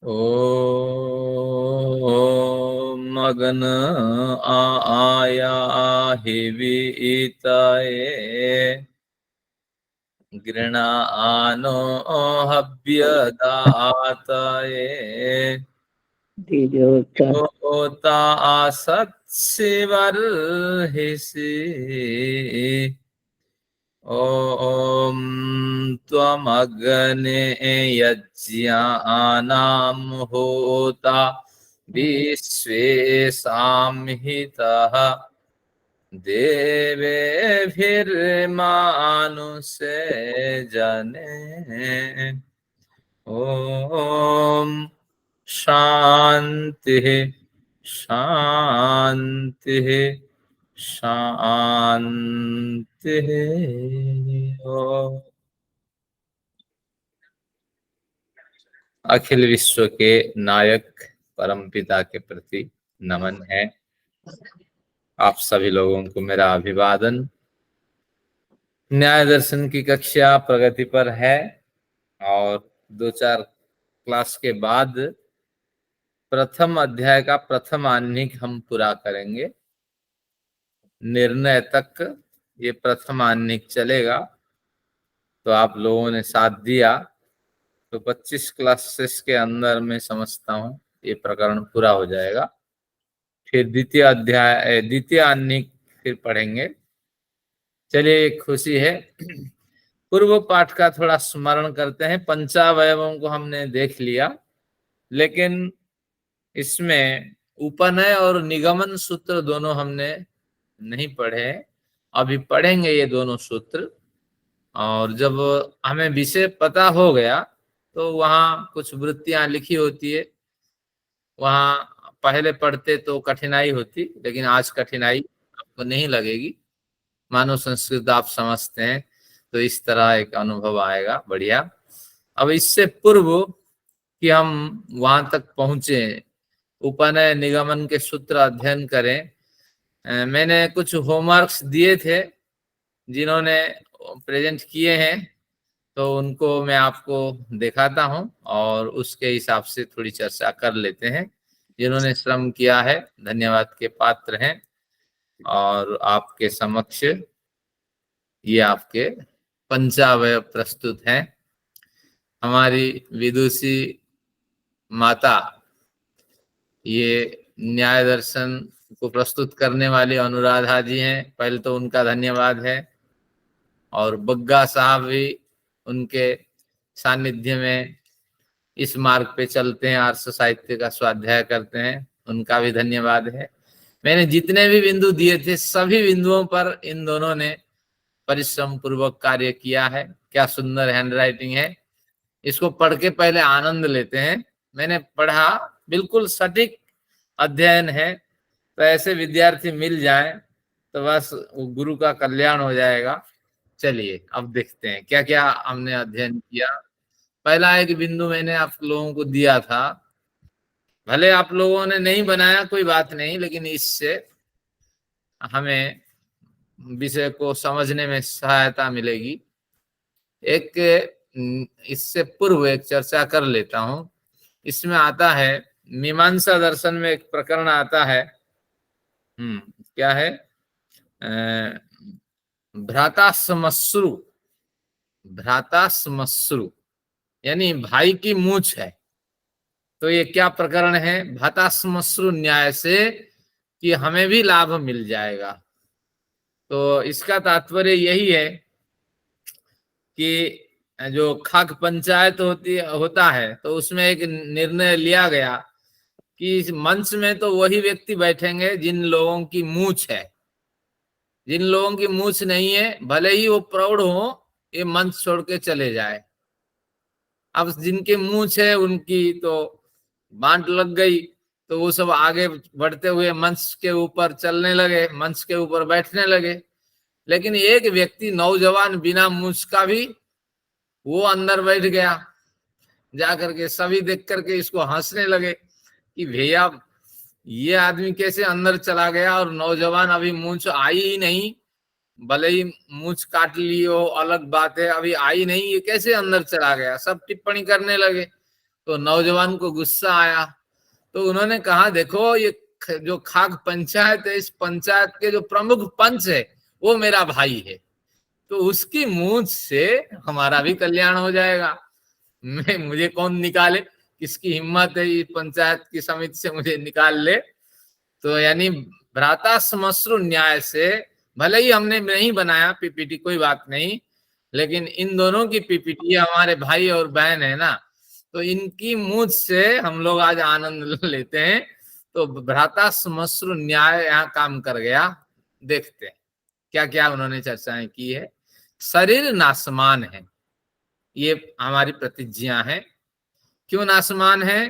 ओम मगन आया हिविताये गृणानो हव्यदाताये ओता आसत्सिवर्हिषि ओम त्वमग्ने यज्ञानां होता विश्वेषां हितः देवेभिर्मानुषे जने ओम शांति शांति शांति। अखिल विश्व के नायक परमपिता के प्रति नमन है। आप सभी लोगों को मेरा अभिवादन। न्याय दर्शन की कक्षा प्रगति पर है और 2-4 क्लास के बाद प्रथम अध्याय का प्रथम आह्निक हम पूरा करेंगे। निर्णय तक ये प्रथम आह्निक चलेगा। तो आप लोगों ने साथ दिया तो 25 क्लासेस के अंदर मैं समझता हूँ ये प्रकरण पूरा हो जाएगा। फिर द्वितीय आह्निक फिर पढ़ेंगे। चलिए, खुशी है। पूर्व पाठ का थोड़ा स्मरण करते हैं। पंचावयवों को हमने देख लिया, लेकिन इसमें उपनय और निगमन सूत्र दोनों हमने नहीं पढ़े। अभी पढ़ेंगे ये दोनों सूत्र। और जब हमें विषय पता हो गया तो वहाँ कुछ वृत्तियां लिखी होती है, वहाँ पहले पढ़ते तो कठिनाई होती, लेकिन आज कठिनाई आपको नहीं लगेगी। मानव संस्कृत आप समझते हैं तो इस तरह एक अनुभव आएगा। बढ़िया। अब इससे पूर्व कि हम वहां तक पहुंचे, उपनय निगमन के सूत्र अध्ययन करें, मैंने कुछ होमवर्क्स दिए थे। जिन्होंने प्रेजेंट किए हैं तो उनको मैं आपको दिखाता हूं और उसके हिसाब से थोड़ी चर्चा कर लेते हैं। जिन्होंने श्रम किया है धन्यवाद के पात्र हैं। और आपके समक्ष ये आपके पंचावय प्रस्तुत हैं। हमारी विदुषी माता, ये न्याय दर्शन को प्रस्तुत करने वाली अनुराधा जी हैं। पहले तो उनका धन्यवाद है। और बग्गा साहब भी उनके सानिध्य में इस मार्ग पे चलते हैं, आर्ष साहित्य का स्वाध्याय करते हैं, उनका भी धन्यवाद है। मैंने जितने भी बिंदु दिए थे सभी बिंदुओं पर इन दोनों ने परिश्रम पूर्वक कार्य किया है। क्या सुंदर हैंडराइटिंग है। इसको पढ़ के पहले आनंद लेते हैं। मैंने पढ़ा, बिल्कुल सटीक अध्ययन है। तो ऐसे विद्यार्थी मिल जाएं तो बस गुरु का कल्याण हो जाएगा। चलिए अब देखते हैं क्या क्या हमने अध्ययन किया। पहला एक बिंदु मैंने आप लोगों को दिया था, भले आप लोगों ने नहीं बनाया कोई बात नहीं, लेकिन इससे हमें विषय को समझने में सहायता मिलेगी। एक इससे पूर्व एक चर्चा कर लेता हूं। इसमें आता है, मीमांसा दर्शन में एक प्रकरण आता है। क्या है? भ्राता श्मश्रु, भ्राता श्मश्रु यानी भाई की मूछ है। तो ये क्या प्रकरण है? भ्राता श्मश्रु न्याय से कि हमें भी लाभ मिल जाएगा। तो इसका तात्पर्य यही है कि जो खाक पंचायत होता है तो उसमें एक निर्णय लिया गया कि इस मंच में तो वही व्यक्ति बैठेंगे जिन लोगों की मूछ है। जिन लोगों की मूछ नहीं है, भले ही वो प्रौढ़ हो, ये मंच छोड़ के चले जाए। अब जिनके मूछ है उनकी तो बांट लग गई, तो वो सब आगे बढ़ते हुए मंच के ऊपर चलने लगे, मंच के ऊपर बैठने लगे। लेकिन एक व्यक्ति नौजवान बिना मूछ का भी वो अंदर बैठ गया। जाकर के सभी देख करके इसको हंसने लगे कि भैया ये आदमी कैसे अंदर चला गया, और नौजवान अभी मूछ आई ही नहीं, भले ही मूछ काट ली हो अलग बात है, अभी आई नहीं, ये कैसे अंदर चला गया। सब टिप्पणी करने लगे। तो नौजवान को गुस्सा आया, तो उन्होंने कहा देखो ये जो खाग पंचायत है, इस पंचायत के जो प्रमुख पंच है वो मेरा भाई है, तो उसकी मूंछ से हमारा भी कल्याण हो जाएगा। मुझे कौन निकाले, किसकी हिम्मत है इस पंचायत की समिति से मुझे निकाल ले। तो यानी भ्राता श्मश्रु न्याय से, भले ही हमने नहीं बनाया पीपीटी, कोई बात नहीं, लेकिन इन दोनों की पीपीटी, हमारे भाई और बहन है ना, तो इनकी मूंछ से हम लोग आज आनंद लेते हैं। तो भ्राता श्मश्रु न्याय यहाँ काम कर गया। देखते हैं क्या क्या उन्होंने चर्चाएं की है। शरीर नासमान है, ये हमारी प्रतिज्ञा है। क्यों नासमान है?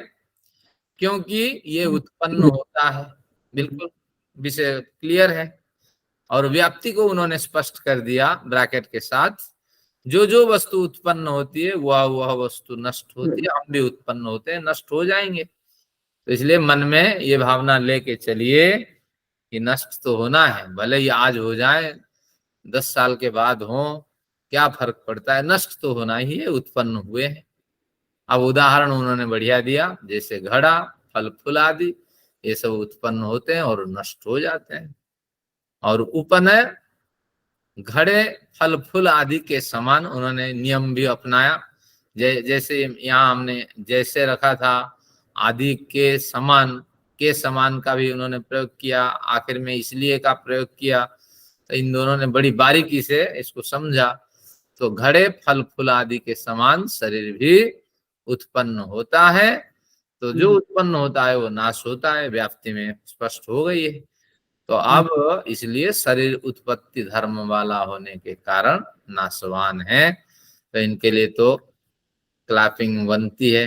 क्योंकि ये उत्पन्न होता है, बिल्कुल विषय क्लियर है। और व्याप्ति को उन्होंने स्पष्ट कर दिया ब्रैकेट के साथ, जो जो वस्तु उत्पन्न होती है वह वस्तु नष्ट होती है, हम भी उत्पन्न होते हैं, नष्ट हो जाएंगे। तो इसलिए मन में ये भावना लेके चलिए कि नष्ट तो होना है, भले ही आज हो जाए 10 साल के बाद हो, क्या फर्क पड़ता है, नष्ट तो होना ही है, उत्पन्न हुए हैं। अब उदाहरण उन्होंने बढ़िया दिया, जैसे घड़ा, फल फूल आदि, ये सब उत्पन्न होते हैं और नष्ट हो जाते हैं। और उपनय घड़े फल फूल आदि के समान उन्होंने नियम भी अपनाया। जैसे यहाँ हमने जैसे रखा था, आदि के समान का भी उन्होंने प्रयोग किया, आखिर में इसलिए का प्रयोग किया। तो इन दोनों ने बड़ी बारीकी से इसको समझा। तो घड़े फल फूल आदि के समान शरीर भी उत्पन्न होता है, तो जो उत्पन्न होता है वो नाश होता है, व्याप्ति में स्पष्ट हो गई है। तो अब इसलिए शरीर उत्पत्ति धर्म वाला होने के कारण नाशवान है। तो इनके लिए तो क्लैपिंग बनती है।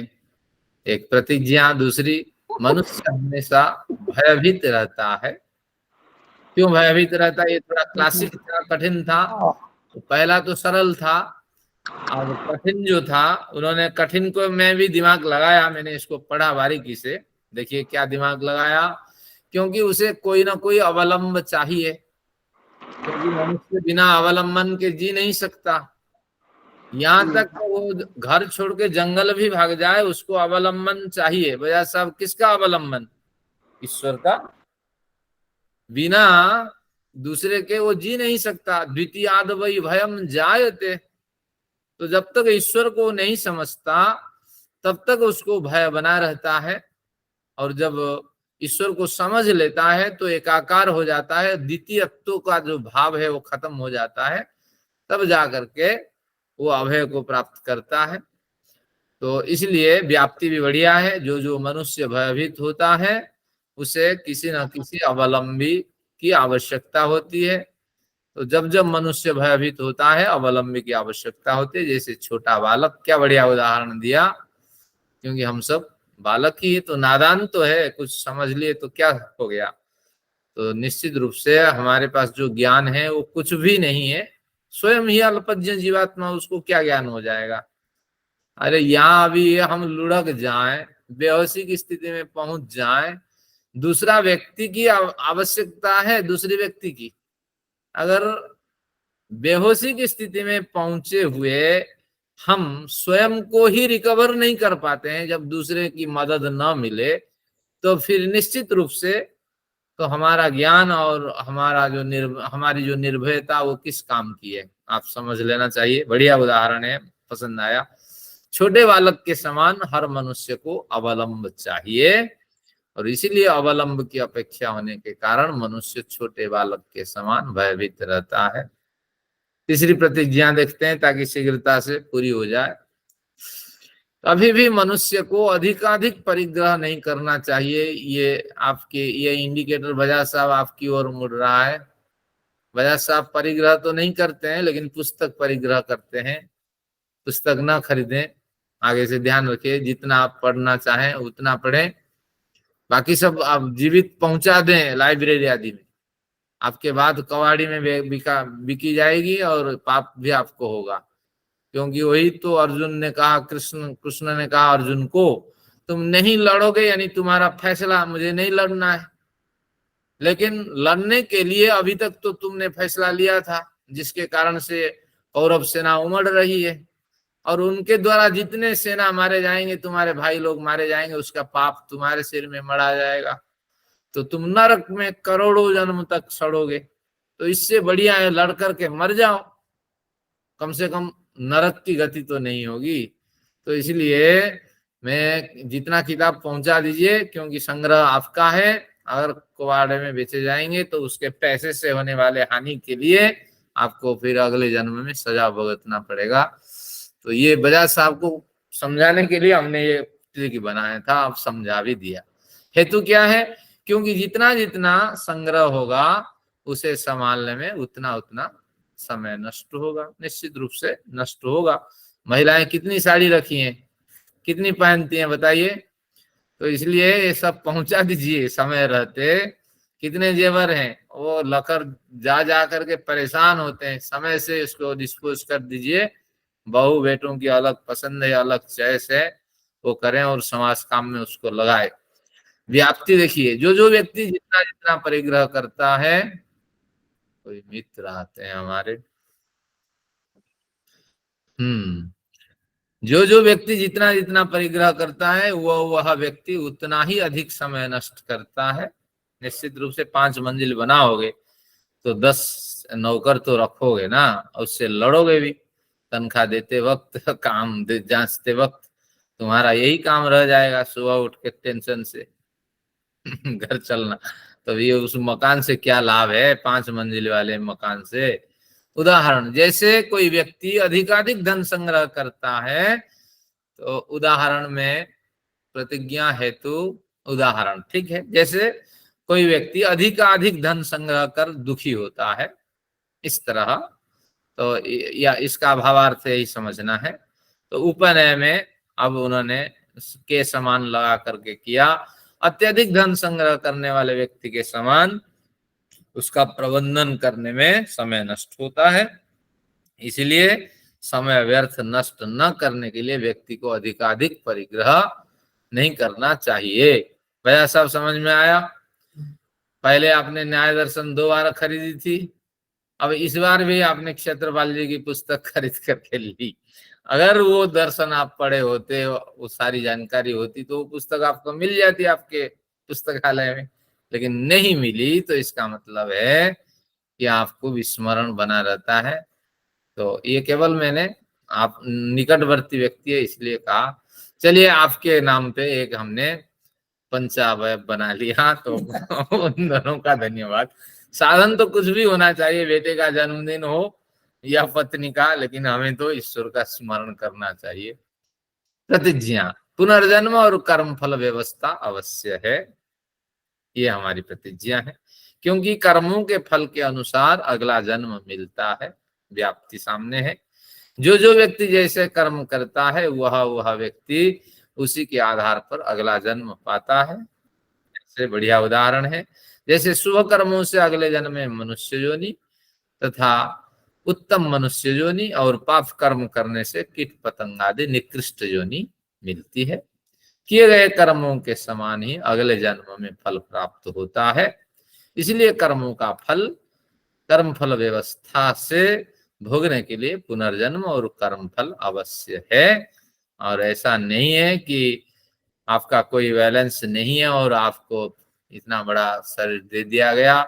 एक प्रतिज्ञा। दूसरी, मनुष्य हमेशा भयभीत रहता है। क्यों भयभीत रहता है? ये थोड़ा क्लासिक था, कठिन था। तो पहला तो सरल था, और कठिन जो था, उन्होंने कठिन को मैं भी दिमाग लगाया, मैंने इसको पढ़ा बारीकी से। देखिए क्या दिमाग लगाया, क्योंकि उसे कोई ना कोई अवलंब चाहिए, क्योंकि मनुष्य बिना अवलंबन के जी नहीं सकता। यहाँ तक तो वो घर छोड़ के जंगल भी भाग जाए, उसको अवलंबन चाहिए। भैया साहब, किसका अवलंबन? ईश्वर का। बिना दूसरे के वो जी नहीं सकता। द्वितीयाद वही भयम जायते। तो जब तक ईश्वर को नहीं समझता तब तक उसको भय बना रहता है, और जब ईश्वर को समझ लेता है तो एकाकार हो जाता है, द्वितीयत्व का जो भाव है वो खत्म हो जाता है, तब जा करके वो अभय को प्राप्त करता है। तो इसलिए व्याप्ति भी बढ़िया है। जो जो मनुष्य भयभीत होता है उसे किसी न किसी अवलंबी की आवश्यकता होती है। तो जब जब मनुष्य भयभीत होता है, अवलंबी की आवश्यकता होती है। जैसे छोटा बालक, क्या बढ़िया उदाहरण दिया, क्योंकि हम सब बालक ही है, तो नादान तो है, कुछ समझ लिए तो क्या हो गया। तो निश्चित रूप से हमारे पास जो ज्ञान है वो कुछ भी नहीं है, स्वयं ही अल्पज्ञ जीवात्मा, उसको क्या ज्ञान हो जाएगा। अरे यहाँ अभी हम लुढ़क जाएं, बेहोशी की स्थिति में पहुंच जाएं, दूसरा व्यक्ति की आवश्यकता है, दूसरे व्यक्ति की। अगर बेहोशी की स्थिति में पहुंचे हुए हम स्वयं को ही रिकवर नहीं कर पाते हैं, जब दूसरे की मदद न मिले, तो फिर निश्चित रूप से तो हमारा ज्ञान और हमारी जो निर्भयता वो किस काम की है, आप समझ लेना चाहिए। बढ़िया उदाहरण है, पसंद आया। छोटे बालक के समान हर मनुष्य को अवलंब चाहिए, और इसीलिए अवलंब की अपेक्षा होने के कारण मनुष्य छोटे बालक के समान भयभीत रहता है। तीसरी प्रतिज्ञा देखते हैं ताकि शीघ्रता से पूरी हो जाए। अभी भी मनुष्य को अधिकाधिक परिग्रह नहीं करना चाहिए। ये इंडिकेटर बजाज साहब आपकी ओर मुड़ रहा है। बजाज साहब परिग्रह तो नहीं करते हैं, लेकिन पुस्तक परिग्रह करते हैं। पुस्तक ना खरीदें, आगे से ध्यान रखिए। जितना आप पढ़ना चाहें उतना पढ़ें, बाकी सब आप जीवित पहुंचा दें लाइब्रेरी आदि में, आपके बाद कवाड़ी में बिकी जाएगी और पाप भी आपको होगा। क्योंकि वही तो अर्जुन ने कहा, कृष्ण ने कहा अर्जुन को, तुम नहीं लड़ोगे, यानी तुम्हारा फैसला मुझे नहीं लड़ना है। लेकिन लड़ने के लिए अभी तक तो तुमने फैसला लिया था, जिसके कारण से कौरव सेना उमड़ रही है। और उनके द्वारा जितने सेना मारे जाएंगे, तुम्हारे भाई लोग मारे जाएंगे, उसका पाप तुम्हारे सिर में मढ़ा जाएगा, तो तुम नरक में करोड़ों जन्म तक सड़ोगे। तो इससे बढ़िया है लड़ करके मर जाओ, कम से कम नरक की गति तो नहीं होगी। तो इसलिए मैं जितना किताब पहुंचा दीजिए, क्योंकि संग्रह आपका है, अगर कुवाड़े में बेचे जाएंगे तो उसके पैसे से होने वाले हानि के लिए आपको फिर अगले जन्म में सजा भुगतना पड़ेगा। तो ये बजाज साहब को समझाने के लिए हमने ये ट्रिक बनाया था, अब समझा भी दिया। हेतु क्या है? क्योंकि जितना जितना संग्रह होगा उसे संभालने में उतना उतना समय नष्ट होगा, निश्चित रूप से नष्ट होगा। महिलाएं कितनी साड़ी रखी हैं, कितनी पहनती हैं बताइए? तो इसलिए ये सब पहुंचा दीजिए समय रहते। कितने जेवर हैं वो लकर जा करके परेशान होते हैं, समय से इसको डिस्पोज कर दीजिए। बहू बेटों की अलग पसंद है, अलग चॉइस है, वो करें और समाज काम में उसको लगाए। व्याप्ति देखिए, जो जो व्यक्ति जितना जितना परिग्रह करता है, कोई मित्र आते हैं हमारे, जो जो व्यक्ति जितना जितना परिग्रह करता है वह व्यक्ति उतना ही अधिक समय नष्ट करता है। निश्चित रूप से 5 मंजिल बनाओगे तो 10 नौकर तो रखोगे ना, उससे लड़ोगे भी। तनख्वाह देते वक्त, काम जांचते वक्त तुम्हारा यही काम रह जाएगा, सुबह उठ के टेंशन से घर चलना। तो ये उस मकान से क्या लाभ है, 5 मंजिल वाले मकान से? उदाहरण, जैसे कोई व्यक्ति अधिकाधिक धन संग्रह करता है, तो उदाहरण में प्रतिज्ञा हेतु उदाहरण, ठीक है। जैसे कोई व्यक्ति अधिकाधिक धन संग्रह कर दुखी होता है, इस तरह। तो या इसका भावार्थ यही समझना है। तो उपनय में अब उन्होंने के समान लगा करके किया, अत्यधिक धन संग्रह करने वाले व्यक्ति के समान उसका प्रबंधन करने में समय नष्ट होता है। इसलिए समय व्यर्थ नष्ट न करने के लिए व्यक्ति को अधिकाधिक परिग्रह नहीं करना चाहिए। भैया सब समझ में आया? पहले आपने न्याय दर्शन 2 बार खरीदी थी, अब इस बार भी आपने क्षेत्रपाल जी की पुस्तक खरीद करके ली। अगर वो दर्शन आप पढ़े होते, वो सारी जानकारी होती, तो वो पुस्तक आपको मिल जाती आपके पुस्तकालय में, लेकिन नहीं मिली। तो इसका मतलब है कि आपको विस्मरण बना रहता है। तो ये केवल मैंने, आप निकटवर्ती व्यक्ति है इसलिए कहा। चलिए, आपके नाम पे एक हमने पंचावय बना लिया, तो उन दोनों का धन्यवाद। साधन तो कुछ भी होना चाहिए, बेटे का जन्मदिन हो या पत्नी का, लेकिन हमें तो ईश्वर का स्मरण करना चाहिए। प्रतिज्ञा, पुनर्जन्म और कर्म फल व्यवस्था अवश्य है, ये हमारी प्रतिज्ञा है। क्योंकि कर्मों के फल के अनुसार अगला जन्म मिलता है, व्याप्ति सामने है। जो जो व्यक्ति जैसे कर्म करता है वह व्यक्ति उसी के आधार पर अगला जन्म पाता है। से बढ़िया उदाहरण है, जैसे शुभ कर्मों से अगले जन्म में मनुष्य योनि तथा उत्तम मनुष्य योनि, और पाप कर्म करने से कीट पतंग आदि निकृष्ट योनि मिलती है। किए गए कर्मों के समान ही अगले जन्म में फल प्राप्त होता है। इसलिए कर्मों का फल कर्म फल व्यवस्था से भोगने के लिए पुनर्जन्म और कर्म फल अवश्य है। और ऐसा नहीं है कि आपका कोई बैलेंस नहीं है और आपको इतना बड़ा शरीर दे दिया गया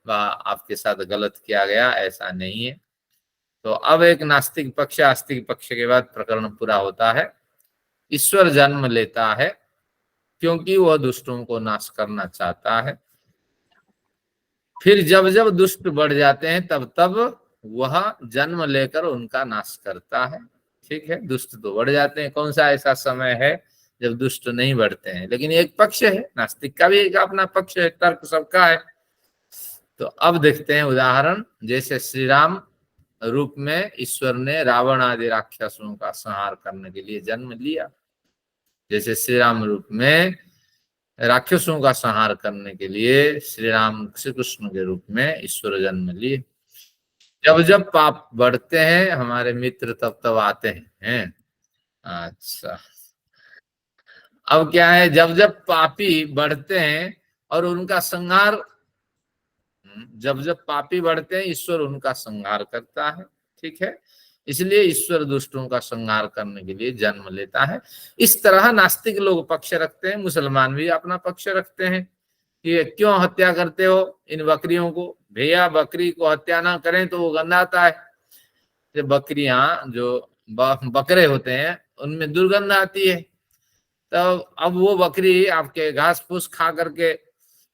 व आपके साथ गलत किया गया, ऐसा नहीं है। तो अब एक नास्तिक पक्ष, आस्तिक पक्ष के बाद प्रकरण पूरा होता है। ईश्वर जन्म लेता है क्योंकि वह दुष्टों को नाश करना चाहता है। फिर जब जब दुष्ट बढ़ जाते हैं तब तब वह जन्म लेकर उनका नाश करता है। ठीक है, दुष्ट तो बढ़ जाते हैं, कौन सा ऐसा समय है जब दुष्ट नहीं बढ़ते हैं? लेकिन एक पक्ष है, नास्तिक का भी एक अपना पक्ष है, तर्क सबका है। तो अब देखते हैं उदाहरण। जैसे श्री राम रूप में ईश्वर ने रावण आदि राक्षसों का संहार करने के लिए जन्म लिया, जैसे श्री राम रूप में राक्षसों का संहार करने के लिए श्री राम श्री कृष्ण के रूप में ईश्वर जन्म लिए। जब जब पाप बढ़ते हैं हमारे मित्र तब तब आते हैं। अच्छा, अब क्या है, जब जब पापी बढ़ते हैं और उनका संहार, जब जब पापी बढ़ते हैं ईश्वर उनका संहार करता है। ठीक है, इसलिए ईश्वर दुष्टों का संहार करने के लिए जन्म लेता है। इस तरह नास्तिक लोग पक्ष रखते हैं, मुसलमान भी अपना पक्ष रखते हैं कि क्यों हत्या करते हो इन बकरियों को, भैया बकरी को हत्या ना करें तो वो गंधाता है। ये बकरियां जो बकरे होते हैं उनमें दुर्गंध आती है, तो अब वो बकरी आपके घास फूस खा करके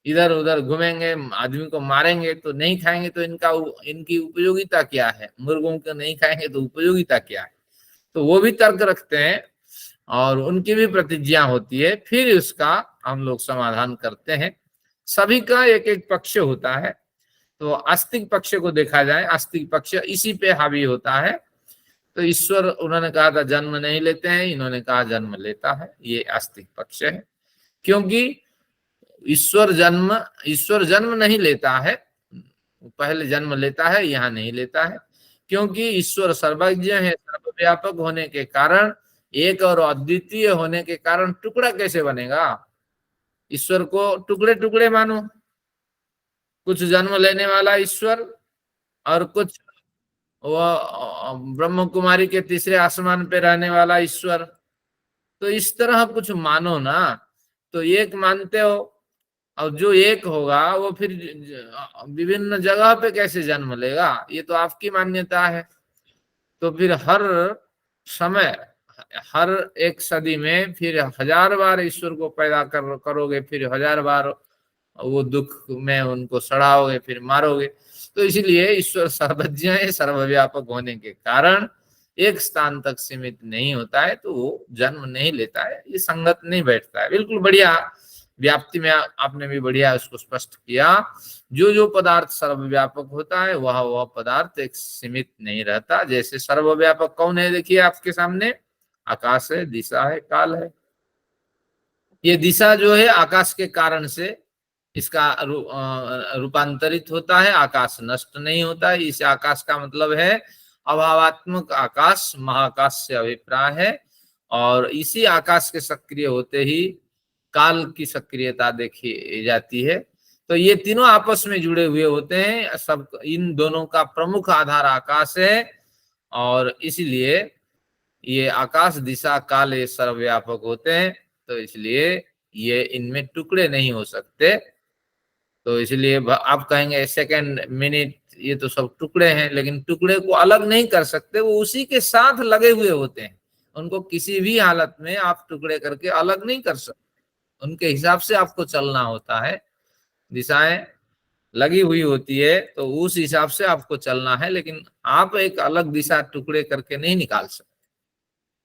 इधर उधर घूमेंगे, आदमी को मारेंगे तो नहीं खाएंगे, तो इनकी उपयोगिता क्या है, मुर्गों को नहीं खाएंगे तो उपयोगिता क्या है। तो वो भी तर्क रखते हैं और उनकी भी प्रतिज्ञा होती है, फिर उसका हम लोग समाधान करते हैं। सभी का एक एक पक्ष होता है। तो आस्तिक पक्ष को देखा जाए, आस्तिक पक्ष इसी पे हावी होता है। तो ईश्वर उन्होंने कहा था जन्म नहीं लेते हैं, इन्होंने कहा जन्म लेता है, ये आस्तिक पक्ष है। क्योंकि ईश्वर जन्म नहीं लेता है, पहले जन्म लेता है, यहाँ नहीं लेता है। क्योंकि ईश्वर सर्वज्ञ है, सर्वव्यापक होने के कारण, एक और अद्वितीय होने के कारण टुकड़ा कैसे बनेगा। ईश्वर को टुकड़े टुकड़े मानो, कुछ जन्म लेने वाला ईश्वर और कुछ वो ब्रह्म कुमारी के तीसरे आसमान पे रहने वाला ईश्वर। तो इस तरह कुछ मानो ना, तो एक मानते हो, और जो एक होगा वो फिर विभिन्न जगह पे कैसे जन्म लेगा, ये तो आपकी मान्यता है। तो फिर हर समय, हर एक सदी में फिर 1000 बार ईश्वर को पैदा करोगे, फिर 1000 बार वो दुख में उनको सड़ाओगे, फिर मारोगे। तो इसलिए ईश्वर सर्वज्ञ है, सर्वव्यापक होने के कारण एक स्थान तक सीमित नहीं होता है, तो वो जन्म नहीं लेता है। ये संगत नहीं बैठता है। बिल्कुल बढ़िया व्याप्ति में आपने भी बढ़िया उसको स्पष्ट किया। जो जो पदार्थ सर्वव्यापक होता है वह पदार्थ एक सीमित नहीं रहता। जैसे सर्वव्यापक कौन है, देखिए आपके सामने, आकाश है, दिशा है, काल है। ये दिशा जो है आकाश के कारण से इसका रूपांतरित होता है, आकाश नष्ट नहीं होता है। इस आकाश का मतलब है अभावात्मक आकाश, महाकाश से अभिप्राय है। और इसी आकाश के सक्रिय होते ही काल की सक्रियता देखी जाती है। तो ये तीनों आपस में जुड़े हुए होते हैं, सब इन दोनों का प्रमुख आधार आकाश है। और इसलिए ये आकाश, दिशा, काल ये सर्वव्यापक होते हैं। तो इसलिए ये इनमें टुकड़े नहीं हो सकते। तो इसलिए आप कहेंगे सेकंड, मिनट, ये तो सब टुकड़े हैं, लेकिन टुकड़े को अलग नहीं कर सकते, वो उसी के साथ लगे हुए होते हैं। उनको किसी भी हालत में आप टुकड़े करके अलग नहीं कर सकते, उनके हिसाब से आपको चलना होता है। दिशाएं लगी हुई होती है तो उस हिसाब से आपको चलना है, लेकिन आप एक अलग दिशा टुकड़े करके नहीं निकाल सकते।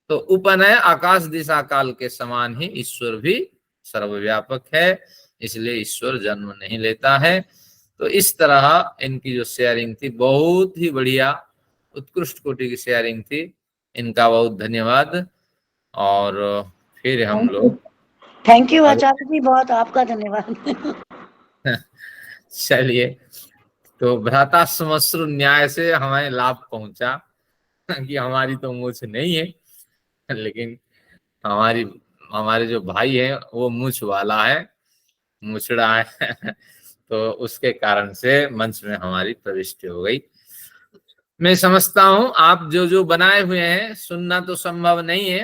तो उपनय आकाश दिशा काल के समान ही ईश्वर भी सर्वव्यापक है, इसलिए ईश्वर जन्म नहीं लेता है। तो इस तरह इनकी जो शेयरिंग थी बहुत ही बढ़िया, उत्कृष्ट कोटि की शेयरिंग थी। इनका बहुत धन्यवाद। और फिर हम लोग थैंक यू आचार्य जी, बहुत आपका धन्यवाद। चलिए, तो भ्राता समश्रु न्याय से हमें लाभ पहुंचा कि हमारी तो मूछ नहीं है, लेकिन हमारी हमारे जो भाई है वो मूछ वाला है, मुछड़ा है तो उसके कारण से मंच में हमारी प्रविष्टि हो गई। मैं समझता हूं आप जो जो बनाए हुए हैं, सुनना तो संभव नहीं है,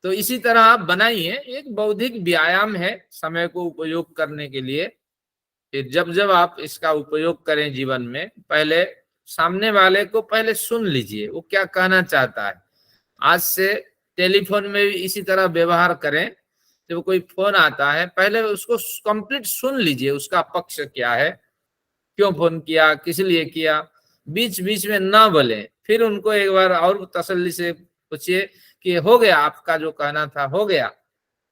तो इसी तरह आप बनाइए। एक बौद्धिक व्यायाम है समय को उपयोग करने के लिए। फिर जब जब आप इसका उपयोग करें जीवन में, पहले सामने वाले को पहले सुन लीजिए वो क्या कहना चाहता है। आज से टेलीफोन में भी इसी तरह व्यवहार करें। जब कोई फोन आता है पहले उसको कंप्लीट सुन लीजिए, उसका पक्ष क्या है, क्यों फोन किया, किस लिए किया। बीच बीच में ना बोले, फिर उनको एक बार और तसल्ली से पूछिए कि हो गया, आपका जो कहना था हो गया,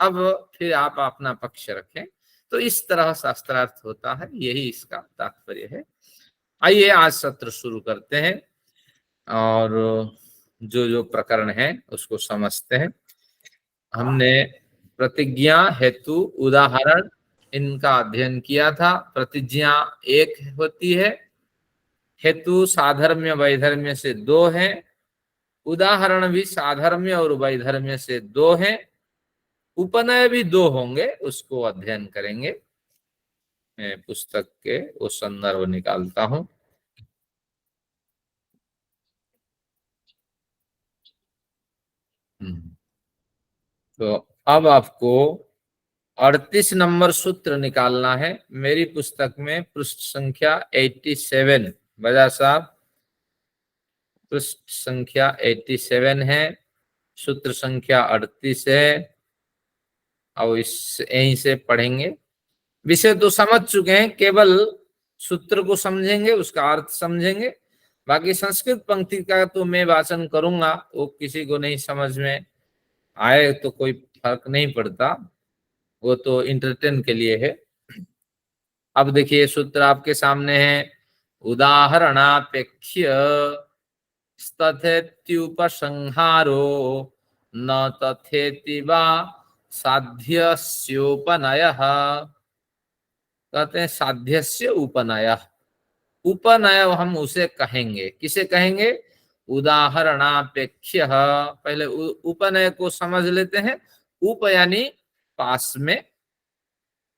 अब फिर आप अपना पक्ष रखें। तो इस तरह शास्त्रार्थ होता है, यही इसका तात्पर्य है। आइए आज सत्र शुरू करते हैं और जो जो प्रकरण है उसको समझते हैं। हमने प्रतिज्ञा हेतु उदाहरण इनका अध्ययन किया था। प्रतिज्ञा एक होती है, हेतु साधर्म्य वैधर्म्य से 2 है, उदाहरण भी साधर्म्य और वैधर्म्य से 2 है, उपनय भी 2 होंगे, उसको अध्ययन करेंगे। मैं पुस्तक के वो संदर्भ निकालता हूं। तो अब आपको 38 नंबर सूत्र निकालना है। मेरी पुस्तक में पृष्ठ संख्या 87, बजाज साहब पृष्ठ संख्या 87 है, सूत्र संख्या 38 है। अब इस यहीं से पढ़ेंगे। विषय तो समझ चुके हैं, केवल सूत्र को समझेंगे, उसका अर्थ समझेंगे। बाकी संस्कृत पंक्ति का तो मैं वाचन करूंगा, वो किसी को नहीं समझ में आए तो कोई फर्क नहीं पड़ता, वो तो इंटरटेन के लिए है। अब देखिए सूत्र आपके सामने है। उदाहरणापेक्ष्य तथेत्युपसंहारो न तथेति वा साध्यस्योपनयः। कहते हैं साध्यस्य उपनयः। उपनय हम उसे कहेंगे, किसे कहेंगे? उदाहरणापेक्ष्य। पहले उपनय को समझ लेते हैं। उप यानी पास में,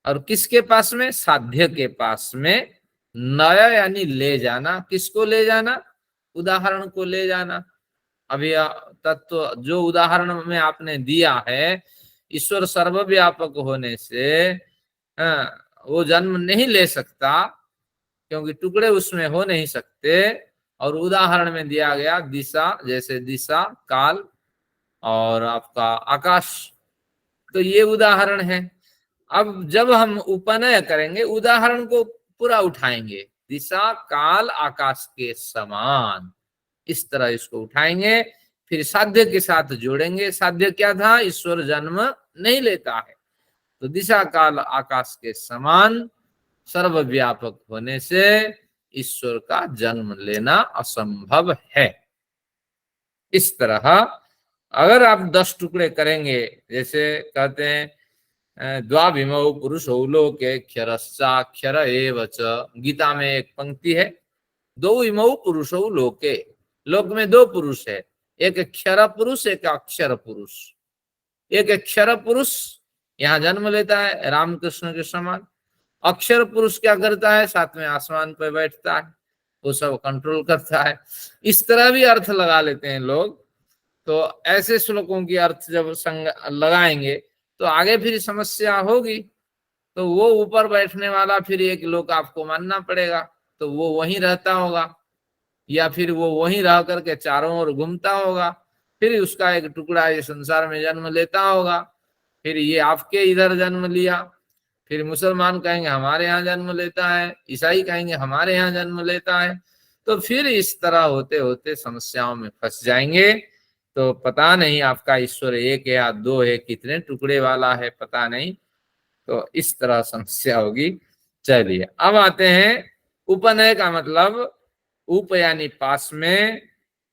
और किसके पास में? साध्य के पास में। नय यानी ले जाना, किसको ले जाना? उदाहरण को ले जाना। अभी तत्व जो उदाहरण में आपने दिया है, ईश्वर सर्वव्यापक होने से वो जन्म नहीं ले सकता, क्योंकि टुकड़े उसमें हो नहीं सकते। और उदाहरण में दिया गया दिशा, जैसे दिशा, काल और आपका आकाश, तो ये उदाहरण है। अब जब हम उपनय करेंगे, उदाहरण को पूरा उठाएंगे, दिशा, काल, आकाश के समान, इस तरह इसको उठाएंगे। फिर साध्य के साथ जोड़ेंगे। साध्य क्या था? ईश्वर जन्म नहीं लेता है, तो दिशा, काल, आकाश के समान सर्वव्यापक होने से ईश्वर का जन्म लेना असंभव है। इस तरह अगर आप 10 टुकड़े करेंगे, जैसे कहते हैं द्वाभिमौ पुरुषौ लोके क्षरश्चाक्षर एव च। गीता में एक पंक्ति है, दो इमौ पुरुषौ लोके। लोक में 2 पुरुष है, एक क्षर पुरुष, एक अक्षर पुरुष। एक क्षर पुरुष यहाँ जन्म लेता है रामकृष्ण के समान। अक्षर पुरुष क्या करता है? 7वें आसमान पर बैठता है, वो सब कंट्रोल करता है। इस तरह भी अर्थ लगा लेते हैं लोग। तो ऐसे श्लोकों की अर्थ जब संग लगाएंगे तो आगे फिर समस्या होगी। तो वो ऊपर बैठने वाला फिर एक लोक आपको मानना पड़ेगा, तो वो वहीं रहता होगा, या फिर वो वहीं रह करके चारों ओर घूमता होगा। फिर उसका एक टुकड़ा ये संसार में जन्म लेता होगा, फिर ये आपके इधर जन्म लिया, फिर मुसलमान कहेंगे हमारे यहाँ जन्म लेता है, ईसाई कहेंगे हमारे यहाँ जन्म लेता है। तो फिर इस तरह होते होते समस्याओं में फंस जाएंगे। तो पता नहीं आपका ईश्वर 1 या 2 है, कितने टुकड़े वाला है पता नहीं। तो इस तरह समस्या होगी। चलिए अब आते हैं उपनय का मतलब। उप यानी पास में,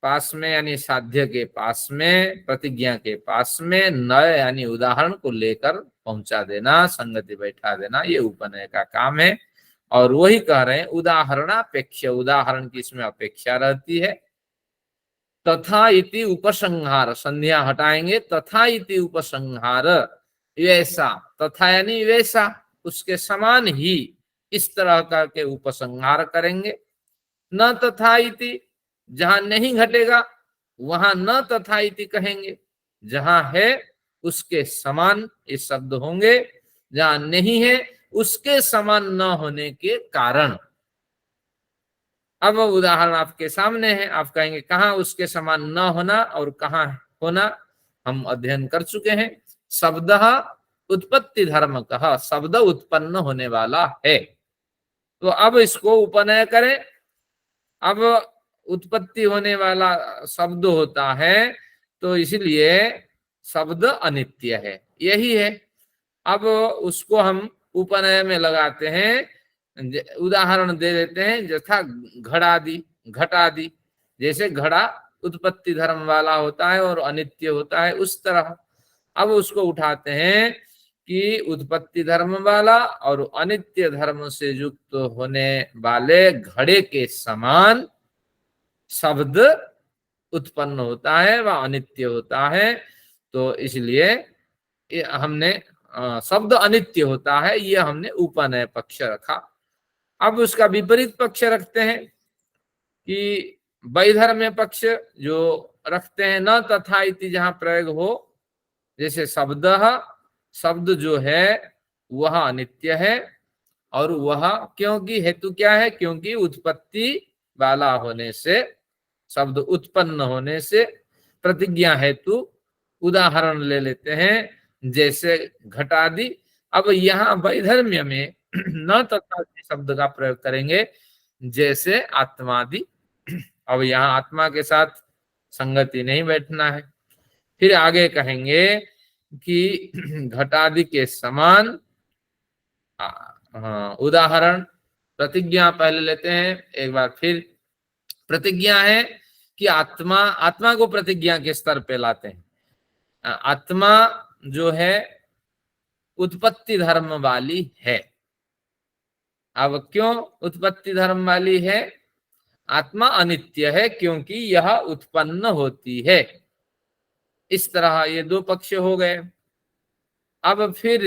पास में यानी साध्य के पास में, प्रतिज्ञा के पास में। नय यानी उदाहरण को लेकर पहुंचा देना, संगति बैठा देना, ये उपनय का काम है। और वही कह रहे हैं उदाहरणापेक्ष, उदाहरण की इसमें अपेक्षा रहती है। तथा इति उपसंहार, संध्या हटाएंगे, तथा इति उपसंहार, वैसा, तथा यानी वैसा, उसके समान ही, इस तरह करके उपसंहार करेंगे। न तथा इति, जहां नहीं घटेगा वहां न तथा इति कहेंगे, जहां है उसके समान ये शब्द होंगे, जहां नहीं है उसके समान न होने के कारण। अब उदाहरण आपके सामने है, आप कहेंगे कहाँ उसके समान न होना और कहाँ होना, हम अध्ययन कर चुके हैं। शब्द उत्पत्ति धर्म कहा, शब्द उत्पन्न होने वाला है। तो अब इसको उपनय करें। अब उत्पत्ति होने वाला शब्द होता है, तो इसलिए शब्द अनित्य है, यही है। अब उसको हम उपनय में लगाते हैं, उदाहरण दे देते हैं, जैसा घड़ादि, घटादि। जैसे घड़ा उत्पत्ति धर्म वाला होता है और अनित्य होता है, उस तरह अब उसको उठाते हैं कि उत्पत्ति धर्म वाला और अनित्य धर्म से युक्त होने वाले घड़े के समान शब्द उत्पन्न होता है, वह अनित्य होता है। तो इसलिए हमने शब्द अनित्य होता है, ये हमने उपनय पक्ष रखा। अब उसका विपरीत पक्ष रखते हैं कि वैधर्म्य पक्ष, जो रखते हैं न तथा इति जहां प्रयोग हो, जैसे शब्द जो है वह अनित्य है, और वह क्योंकि हेतु क्या है, क्योंकि उत्पत्ति वाला होने से, शब्द उत्पन्न होने से प्रतिज्ञा हेतु उदाहरण ले लेते हैं जैसे घटादि। अब यहाँ वैधर्म्य में न तथा शब्द का प्रयोग करेंगे जैसे आत्मादि। अब यहाँ आत्मा के साथ संगति नहीं बैठना है। फिर आगे कहेंगे कि घटादि के समान, हाँ उदाहरण प्रतिज्ञा पहले लेते हैं एक बार। फिर प्रतिज्ञा है कि आत्मा को प्रतिज्ञा के स्तर पे लाते हैं। आत्मा जो है उत्पत्ति धर्म वाली है। अब क्यों उत्पत्ति धर्म वाली है? आत्मा अनित्य है क्योंकि यह उत्पन्न होती है। इस तरह ये दो पक्ष हो गए। अब फिर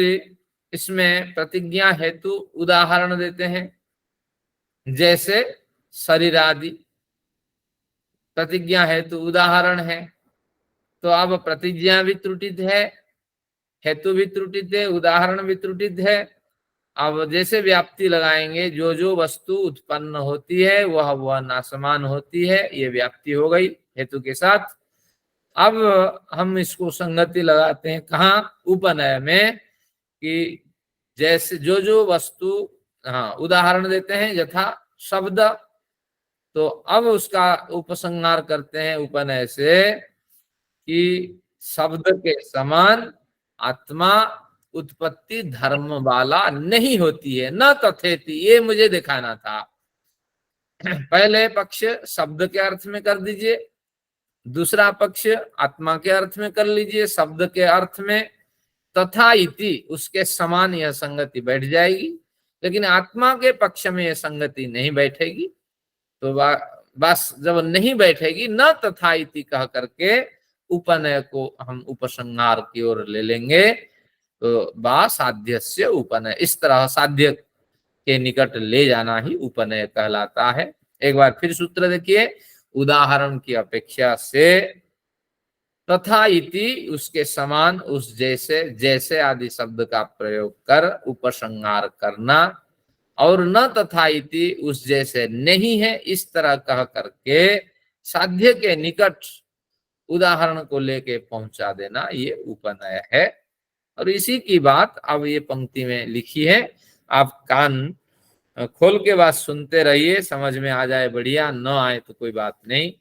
इसमें प्रतिज्ञा हेतु उदाहरण देते हैं, जैसे शरीर आदि प्रतिज्ञा हेतु उदाहरण है। तो अब प्रतिज्ञा भी त्रुटित है, हेतु भी त्रुटित है, उदाहरण भी त्रुटित है। अब जैसे व्याप्ति लगाएंगे, जो जो वस्तु उत्पन्न होती है वह नाशमान होती है, ये व्याप्ति हो गई हेतु के साथ। अब हम इसको संगति लगाते हैं कहाँ? उपनय में, कि जैसे जो जो वस्तु, हाँ उदाहरण देते हैं यथा शब्द। तो अब उसका उपसंहार करते हैं उपनय से कि शब्द के समान आत्मा उत्पत्ति धर्म वाला नहीं होती है, न तथेति। ये मुझे दिखाना था। पहले पक्ष शब्द के अर्थ में कर दीजिए, दूसरा पक्ष आत्मा के अर्थ में कर लीजिए। शब्द के अर्थ में तथा इति, उसके समान यह संगति बैठ जाएगी, लेकिन आत्मा के पक्ष में यह संगति नहीं बैठेगी। तो बस जब नहीं बैठेगी, न तथा इति कह करके उपनय को हम उपसंहार की ओर ले लेंगे। तो बा साध्य से उपनय, इस तरह साध्य के निकट ले जाना ही उपनय कहलाता है। एक बार फिर सूत्र देखिए, उदाहरण की अपेक्षा से तथा इति, उसके समान, उस जैसे, जैसे आदि शब्द का प्रयोग कर उपसंहार करना, और न तथा इति, उस जैसे नहीं है, इस तरह कह करके साध्य के निकट उदाहरण को लेके पहुंचा देना, ये उपनय है। और इसी की बात अब ये पंक्ति में लिखी है। आप कान खोल के बात सुनते रहिए, समझ में आ जाए बढ़िया, न आए तो कोई बात नहीं।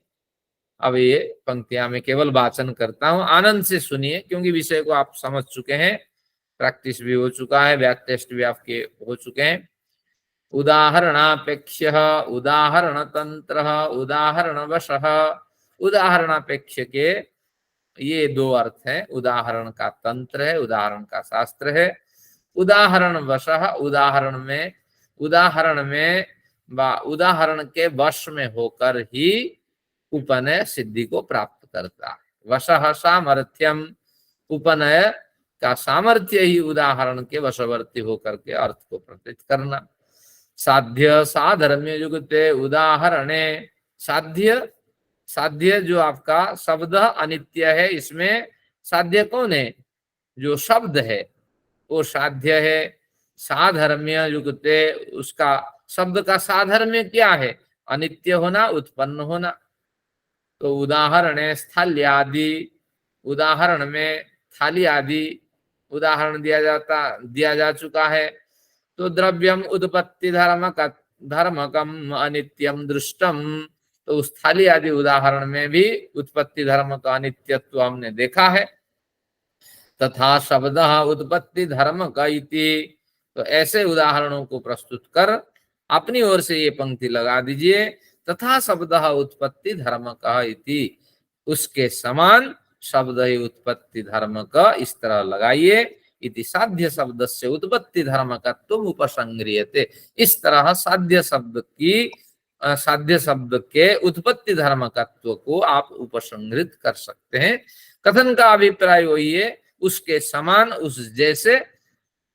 अब ये पंक्तियां में केवल वाचन करता हूं, आनंद से सुनिए, क्योंकि विषय को आप समझ चुके हैं, प्रैक्टिस भी हो चुका है, बैक टेस्ट भी आपके हो चुके हैं। उदाहरणापेक्ष, उदाहरण तंत्र, उदाहरण वशः। उदाहरणापेक्ष के ये दो अर्थ हैं, उदाहरण का तंत्र है, उदाहरण का शास्त्र है। उदाहरण वशः, उदाहरण में उदाहरण के वश में होकर ही उपनय सिद्धि को प्राप्त करता है। वशः सामर्थ्यम, उपनय का सामर्थ्य ही उदाहरण के वशवर्ती होकर के अर्थ को प्रकट करना। साध्य साधर्म्य युगते उदाहरणे, साध्य जो आपका शब्द अनित्य है, इसमें साध्य कौन है? जो शब्द है वो साध्य है। साधर्म्य युगते, उसका शब्द का साधर्म्य क्या है? अनित्य होना, उत्पन्न होना। तो उदाहरण स्थल्यादि, उदाहरण में थाली आदि उदाहरण दिया जा चुका है। तो द्रव्यम उत्पत्ति धर्मकम अनित्यम दृष्टम, तो उस थाली आदि उदाहरण में भी उत्पत्ति धर्म का अनित्यत्व हमने देखा है। तथा शब्द उत्पत्ति धर्म का इति, तो ऐसे उदाहरणों को प्रस्तुत कर अपनी ओर से ये पंक्ति लगा दीजिए, तथा शब्द उत्पत्ति धर्म का इति, उसके समान शब्द ही उत्पत्ति धर्म का, इस तरह लगाइए। इति साध्य शब्द से उत्पत्ति धर्म का तुम उपसंग्रियते, इस तरह साध्य शब्द के उत्पत्ति धर्म तत्व को आप उपसंग्रित कर सकते हैं। कथन का अभिप्राय वही है, उसके समान, उस जैसे,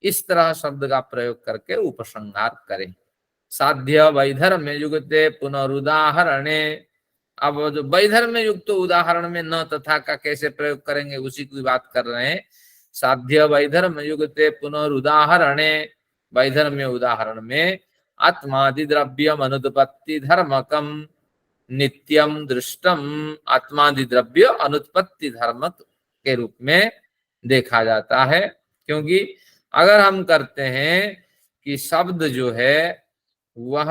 इस तरह शब्द का प्रयोग करके उपसंहार करें। साध्य वैधर्म्य युगते पुनरुदाहरणे, अब जो वैधर्म्य युक्त उदाहरण में न तथा का कैसे प्रयोग करेंगे उसी की बात कर रहे हैं। साध्य वैधर्म युगते पुनरुदाहरणे, वैधर्म्य उदाहरण में आत्मादि द्रव्यम अनुत्पत्ति धर्मकम नित्यम दृष्टम, आत्मादि द्रव्य अनुत्पत्ति धर्म के रूप में देखा जाता है। क्योंकि अगर हम करते हैं कि शब्द जो है वह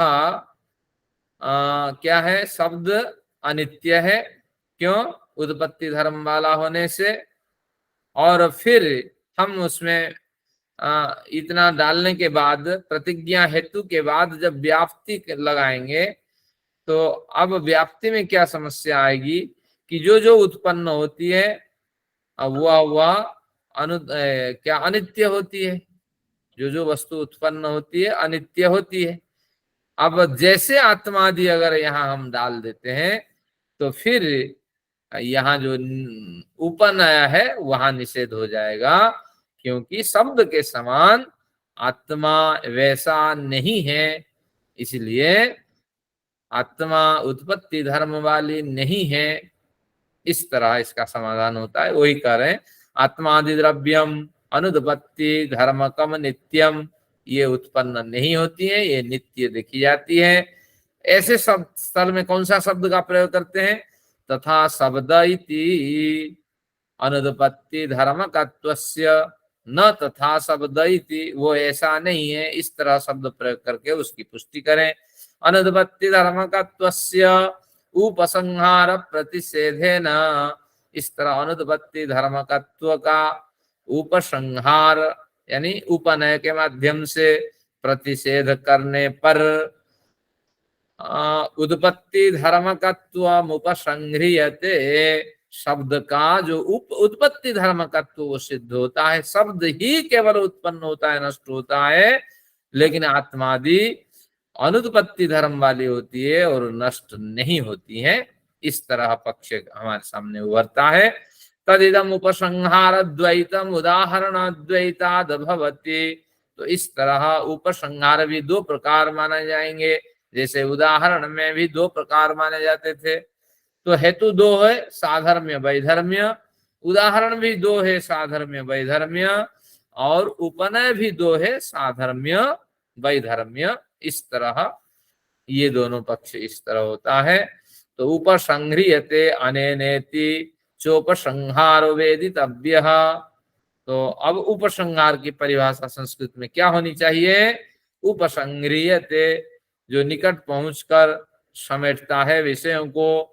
क्या है, शब्द अनित्य है, क्यों, उत्पत्ति धर्म वाला होने से, और फिर हम उसमें इतना डालने के बाद प्रतिज्ञा हेतु के बाद जब व्याप्ति लगाएंगे तो अब व्याप्ति में क्या समस्या आएगी कि जो जो उत्पन्न होती है वह क्या अनित्य होती है, जो जो वस्तु उत्पन्न होती है अनित्य होती है। अब जैसे आत्मादि अगर यहाँ हम डाल देते हैं तो फिर यहाँ जो उपनय है वहां निषेध हो जाएगा, क्योंकि शब्द के समान आत्मा वैसा नहीं है, इसलिए आत्मा उत्पत्ति धर्म वाली नहीं है। इस तरह इसका समाधान होता है। वही कह रहे हैं आत्मादि द्रव्यम अनुत्पत्ति धर्मकम नित्यम, ये उत्पन्न नहीं होती है, ये नित्य देखी जाती है। ऐसे शब्द स्थल में कौन सा शब्द का प्रयोग करते हैं, तथा शब्द इति अनुत्पत्ति धर्मकत्वस्य न तथा शब्द इति, वो ऐसा नहीं है, इस तरह शब्द प्रयोग करके उसकी पुष्टि करें। अनुत्पत्ति धर्मकत्वस्य उपसंहार प्रतिषेधेन, इस तरह अनुत्पत्ति धर्मकत्व का उपसंहार यानी उपनय के माध्यम से प्रतिषेध करने पर उत्पत्ति धर्मकत्व उपसंह्रियते, शब्द का जो उत्पत्ति धर्मकत्व वो सिद्ध होता है। शब्द ही केवल उत्पन्न होता है, नष्ट होता है, लेकिन आत्मादि अनुत्पत्ति धर्म वाली होती है और नष्ट नहीं होती है। इस तरह पक्ष हमारे सामने उभरता है। तदिदम उपसंहार द्वैतम उदाहरण द्वैताद भवति, तो इस तरह उपसंहार भी दो प्रकार माने जाएंगे, जैसे उदाहरण में भी दो प्रकार माने जाते थे। तो हेतु दो है, साधर्म्य वैधर्म्य, उदाहरण भी दो है, साधर्म्य वैधर्म्य, और उपनय भी दो है, साधर्म्य वैधर्म्य। इस तरह ये दोनों पक्ष इस तरह होता है। तो उपसंह्रियते अनेनेति चोपसंहारो वेदितव्यः, तो अब उपसंहार की परिभाषा संस्कृत में क्या होनी चाहिए, उपसंह्रियते, जो निकट पहुंचकर समेटता है विषयों को,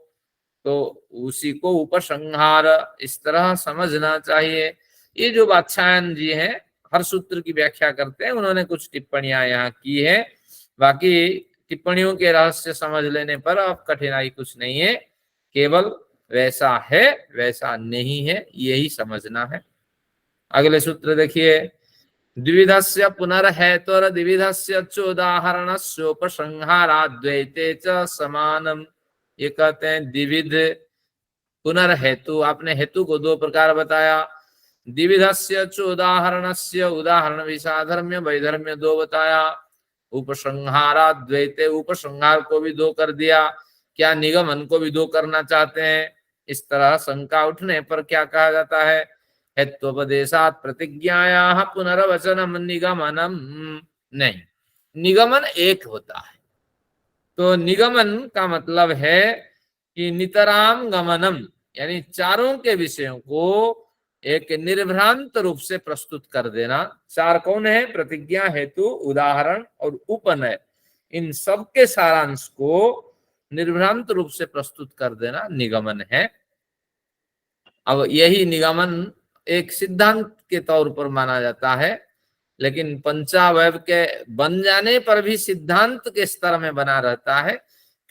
तो उसी को उपसंहार इस तरह समझना चाहिए। ये जो वात्स्यायन जी हैं हर सूत्र की व्याख्या करते हैं, उन्होंने कुछ टिप्पणियां यहाँ की है, बाकी टिप्पणियों के रहस्य समझ लेने पर अब कठिनाई कुछ नहीं है, केवल वैसा है वैसा नहीं है यही समझना है। अगले सूत्र देखिए, द्विविधस्य पुनर्हेतुर द्विविधस्य चोदाहरणस्योपसंहाराद्वैते च समानम। ये कहते हैं द्विविध पुनर्हेतु, आपने हेतु को दो प्रकार बताया, द्विविधस्य चोदाहरणस्य, उदाहरण भी साधर्म्य वैधर्म्य दो बताया, उपसंहाराद्वैते, उपसंहार को भी दो कर दिया, क्या निगमन को भी दो करना चाहते हैं। इस तरह शंका उठने पर क्या कहा जाता है, हेत्वोपदेशात् प्रतिज्ञायाः पुनर्वचनम निगमनम, नहीं, निगमन एक होता है। तो निगमन का मतलब है कि नितराम गमनम, यानी चारों के विषयों को एक निर्भ्रांत रूप से प्रस्तुत कर देना। चार कौन है, प्रतिज्ञा, हेतु, उदाहरण और उपनय, इन सब के सारांश को निर्भ्रांत रूप से प्रस्तुत कर देना निगमन है। अब यही निगमन एक सिद्धांत के तौर पर माना जाता है, लेकिन पंचावयव के बन जाने पर भी सिद्धांत के स्तर में बना रहता है,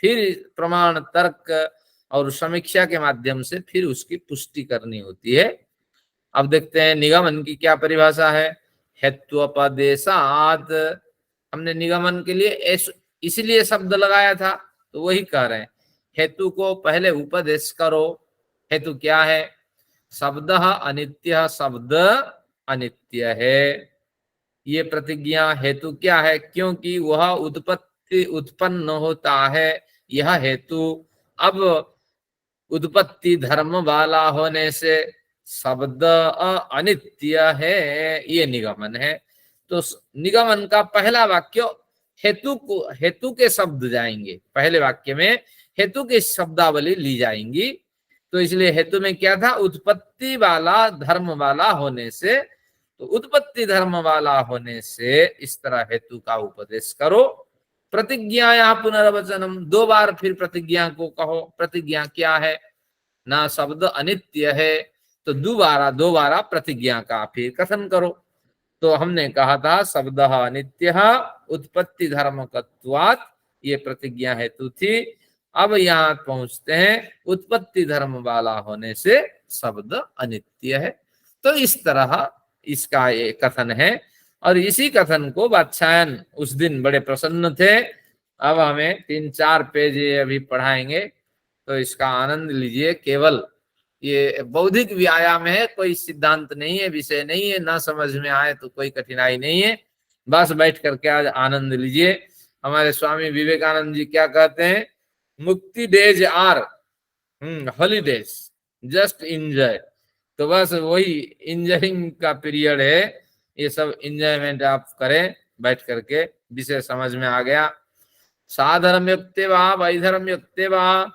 फिर प्रमाण तर्क और समीक्षा के माध्यम से फिर उसकी पुष्टि करनी होती है। अब देखते हैं निगमन की क्या परिभाषा है। हेत्वोपदेशात्, हमने निगमन के लिए इसलिए शब्द लगाया था, तो वही कह रहे हैं, हेतु को पहले उपदेश करो। हेतु क्या है, शब्द अनित्य, शब्द अनित्य है, ये प्रतिज्ञा हेतु क्या है, क्योंकि वह उत्पन्न होता है, यह हेतु। अब उत्पत्ति धर्म वाला होने से शब्द अनित्य है, ये निगमन है। तो निगमन का पहला वाक्य हेतु के शब्द जाएंगे, पहले वाक्य में हेतु की शब्दावली ली जाएंगी। तो इसलिए हेतु में क्या था, उत्पत्ति वाला धर्म वाला होने से, तो उत्पत्ति धर्म वाला होने से इस तरह हेतु का उपदेश करो। प्रतिज्ञा या पुनर्वचनम, 2 बार फिर प्रतिज्ञा को कहो। प्रतिज्ञा क्या है ना, शब्द अनित्य है, तो दोबारा प्रतिज्ञा का फिर कथन करो। तो हमने कहा था शब्द अनित्य उत्पत्ति धर्मकत्वात्, ये प्रतिज्ञा हेतु थी। अब यहाँ पहुंचते हैं, उत्पत्ति धर्म वाला होने से शब्द अनित्य है। तो इस तरह इसका ये कथन है। और इसी कथन को वात्स्यायन उस दिन बड़े प्रसन्न थे। अब हमें 3-4 पेज ये अभी पढ़ाएंगे, तो इसका आनंद लीजिए। केवल ये बौद्धिक व्यायाम है, कोई सिद्धांत नहीं है, विषय नहीं है। ना समझ में आए तो कोई कठिनाई नहीं है, बस बैठ करके आज आनंद लीजिए। हमारे स्वामी विवेकानंद जी क्या कहते हैं, मुक्ति days are holidays, just enjoy. तो बस वही इंजॉइंग का पीरियड है, ये सब इंजॉयमेंट आप करें बैठ करके। विषय समझ में आ गया। साधर्मयुक्ते वा वैधर्मयुक्ते वा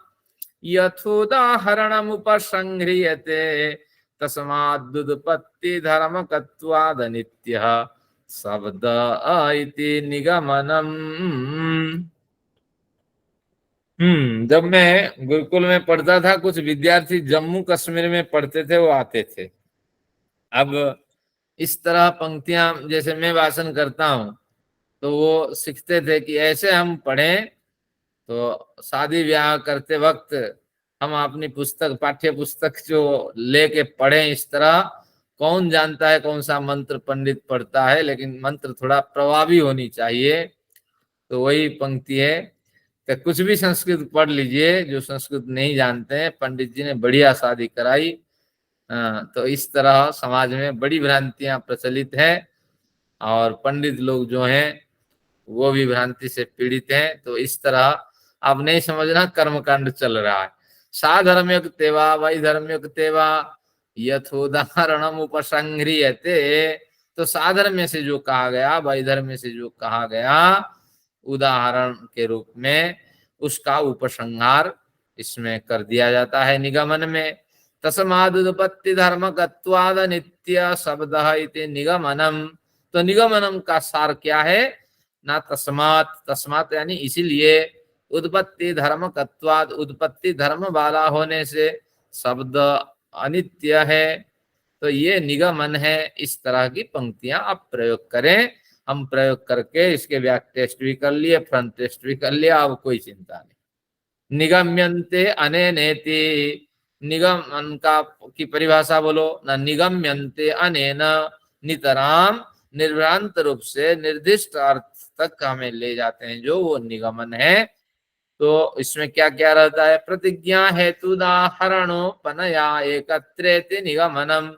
यथोदाहरणमुपसंह्रियते तस्मादुत्पत्ति धर्मकत्वादनित्यः शब्द इति निगमनम्। जब मैं गुरुकुल में पढ़ता था, कुछ विद्यार्थी जम्मू कश्मीर में पढ़ते थे, वो आते थे। अब इस तरह पंक्तियां जैसे मैं भाषण करता हूं, तो वो सीखते थे कि ऐसे हम पढ़ें। तो शादी ब्याह करते वक्त हम अपनी पुस्तक, पाठ्य पुस्तक जो लेके पढ़ें इस तरह। कौन जानता है कौन सा मंत्र पंडित पढ़ता है, लेकिन मंत्र थोड़ा प्रभावी होनी चाहिए। तो वही पंक्ति है, तो कुछ भी संस्कृत पढ़ लीजिए, जो संस्कृत नहीं जानते हैं, पंडित जी ने बढ़िया शादी कराई। तो इस तरह समाज में बड़ी भ्रांतियां प्रचलित हैं, और पंडित लोग जो हैं वो भी भ्रांति से पीड़ित हैं। तो इस तरह आप नहीं समझना कर्मकांड चल रहा है। साधर्मयुक्ते वा वैधर्मयुक्ते वा यथोदाहरणम उपसंह्रियते, तो साधर्म्य से जो कहा गया, वैधर्म्य से जो कहा गया, उदाहरण के रूप में उसका उपसंहार इसमें कर दिया जाता है निगमन में। तस्मादुत्पत्ति धर्मकत्वाद नित्य शब्द इति निगमनम। तो निगमनम का सार क्या है ना, तस्मात यानी इसीलिए, उत्पत्ति धर्मकत्वाद, उत्पत्ति धर्म वाला होने से शब्द अनित्य है, तो ये निगमन है। इस तरह की पंक्तियां आप प्रयोग करें। हम प्रयोग करके इसके बैक टेस्ट भी कर लिए, फ्रंट टेस्ट भी कर लिया, अब कोई चिंता नहीं। निगम्यन्ते अनेनेति, निगमन का की परिभाषा बोलो ना, निगम्यन्ते अनेन, नितराम निर्भ्रांत रूप से निर्दिष्ट अर्थ तक हमें ले जाते हैं, जो वो निगमन है। तो इसमें क्या क्या रहता है, प्रतिज्ञा हेतु उदाहरणोपनया एकत्रेति निगमनम,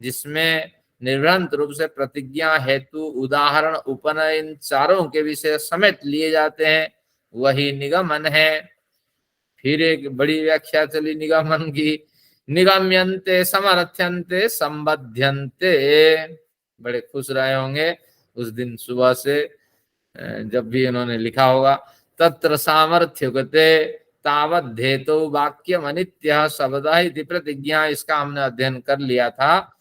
जिसमें निर्भ्रांत रूप से प्रतिज्ञा हेतु उदाहरण उपनय इन चारों के विषय समेत लिए जाते हैं, वही निगमन है। फिर एक बड़ी व्याख्या चली निगमन की, निगम्यन्ते समर्थ्यन्ते संबध्यन्ते। बड़े खुश रहे होंगे उस दिन सुबह से, जब भी इन्होंने लिखा होगा। तत्र सामर्थ्युक्ते तावद्धेतु वाक्यम अनित्यः शब्दः इति प्रतिज्ञा, इसका हमने अध्ययन कर लिया था,